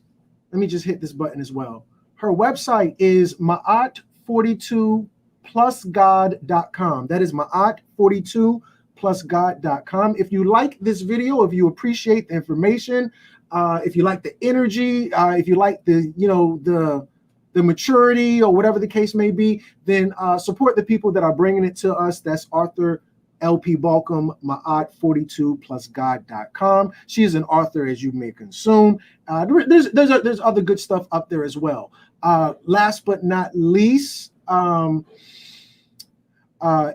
A: let me just hit this button as well. Her website is ma'at42plusgod.com. That is ma'at42plusgod.com. If you like this video, if you appreciate the information, if you like the energy, if you like the maturity or whatever the case may be, then support the people that are bringing it to us. That's Arthur LP Balcom, ma'at42plusgod.com. She is an author, as you may consume. There's other good stuff up there as well. Last but not least,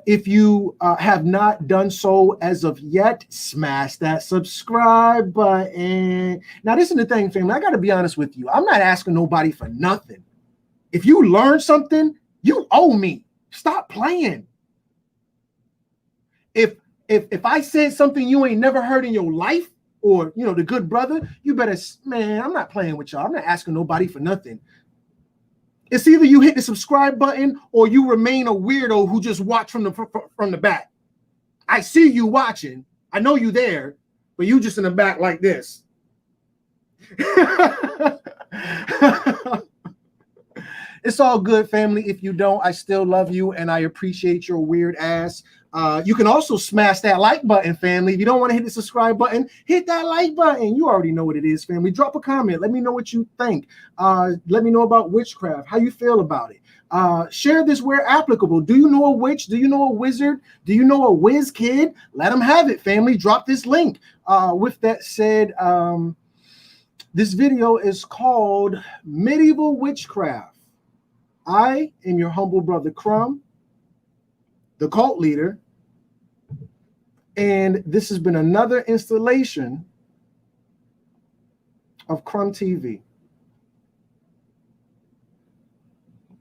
A: if you have not done so as of yet, smash that subscribe button. Now, this is the thing, family. I got to be honest with you. I'm not asking nobody for nothing. If you learn something, you owe me. Stop playing. If I said something you ain't never heard in your life, or the good brother, you better, man, I'm not playing with y'all. I'm not asking nobody for nothing. It's either you hit the subscribe button or you remain a weirdo who just watch from the back. I see you watching. I know you there, but you just in the back like this. It's all good, family. If you don't, I still love you and I appreciate your weird ass. You can also smash that like button, family. If you don't want to hit the subscribe button, hit that like button. You already know what it is, family. Drop a comment. Let me know what you think. Let me know about WitchCraft, how you feel about it. Share this where applicable. Do you know a witch? Do you know a wizard? Do you know a whiz kid? Let them have it, family. Drop this link. With that said, this video is called Medieval Witchcraft. I am your humble brother Crumb, the cult leader, and this has been another installation of Crumb TV.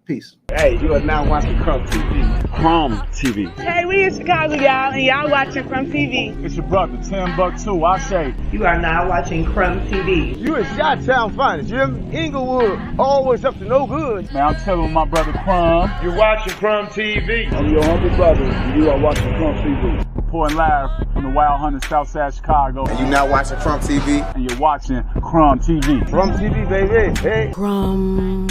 A: Peace.
H: Hey, you are now watching Crumb TV.
K: Crumb TV.
L: Hey, we in Chicago, y'all, and y'all watching Crumb TV.
K: It's your brother, Tim Buck 2. I say.
L: You are now watching Crumb TV.
H: You in Chi-Town finest. You're in Inglewood, always up to no good.
K: Man, I'm telling my brother Crumb.
I: You're watching Crumb TV.
K: I'm your humble brother, and you are watching Crumb TV. Reporting live from the Wild Hunters, Southside Chicago.
F: And you now watching Crumb TV.
K: And you're watching Crumb TV.
H: Crumb TV, baby. Hey.
E: Crumb.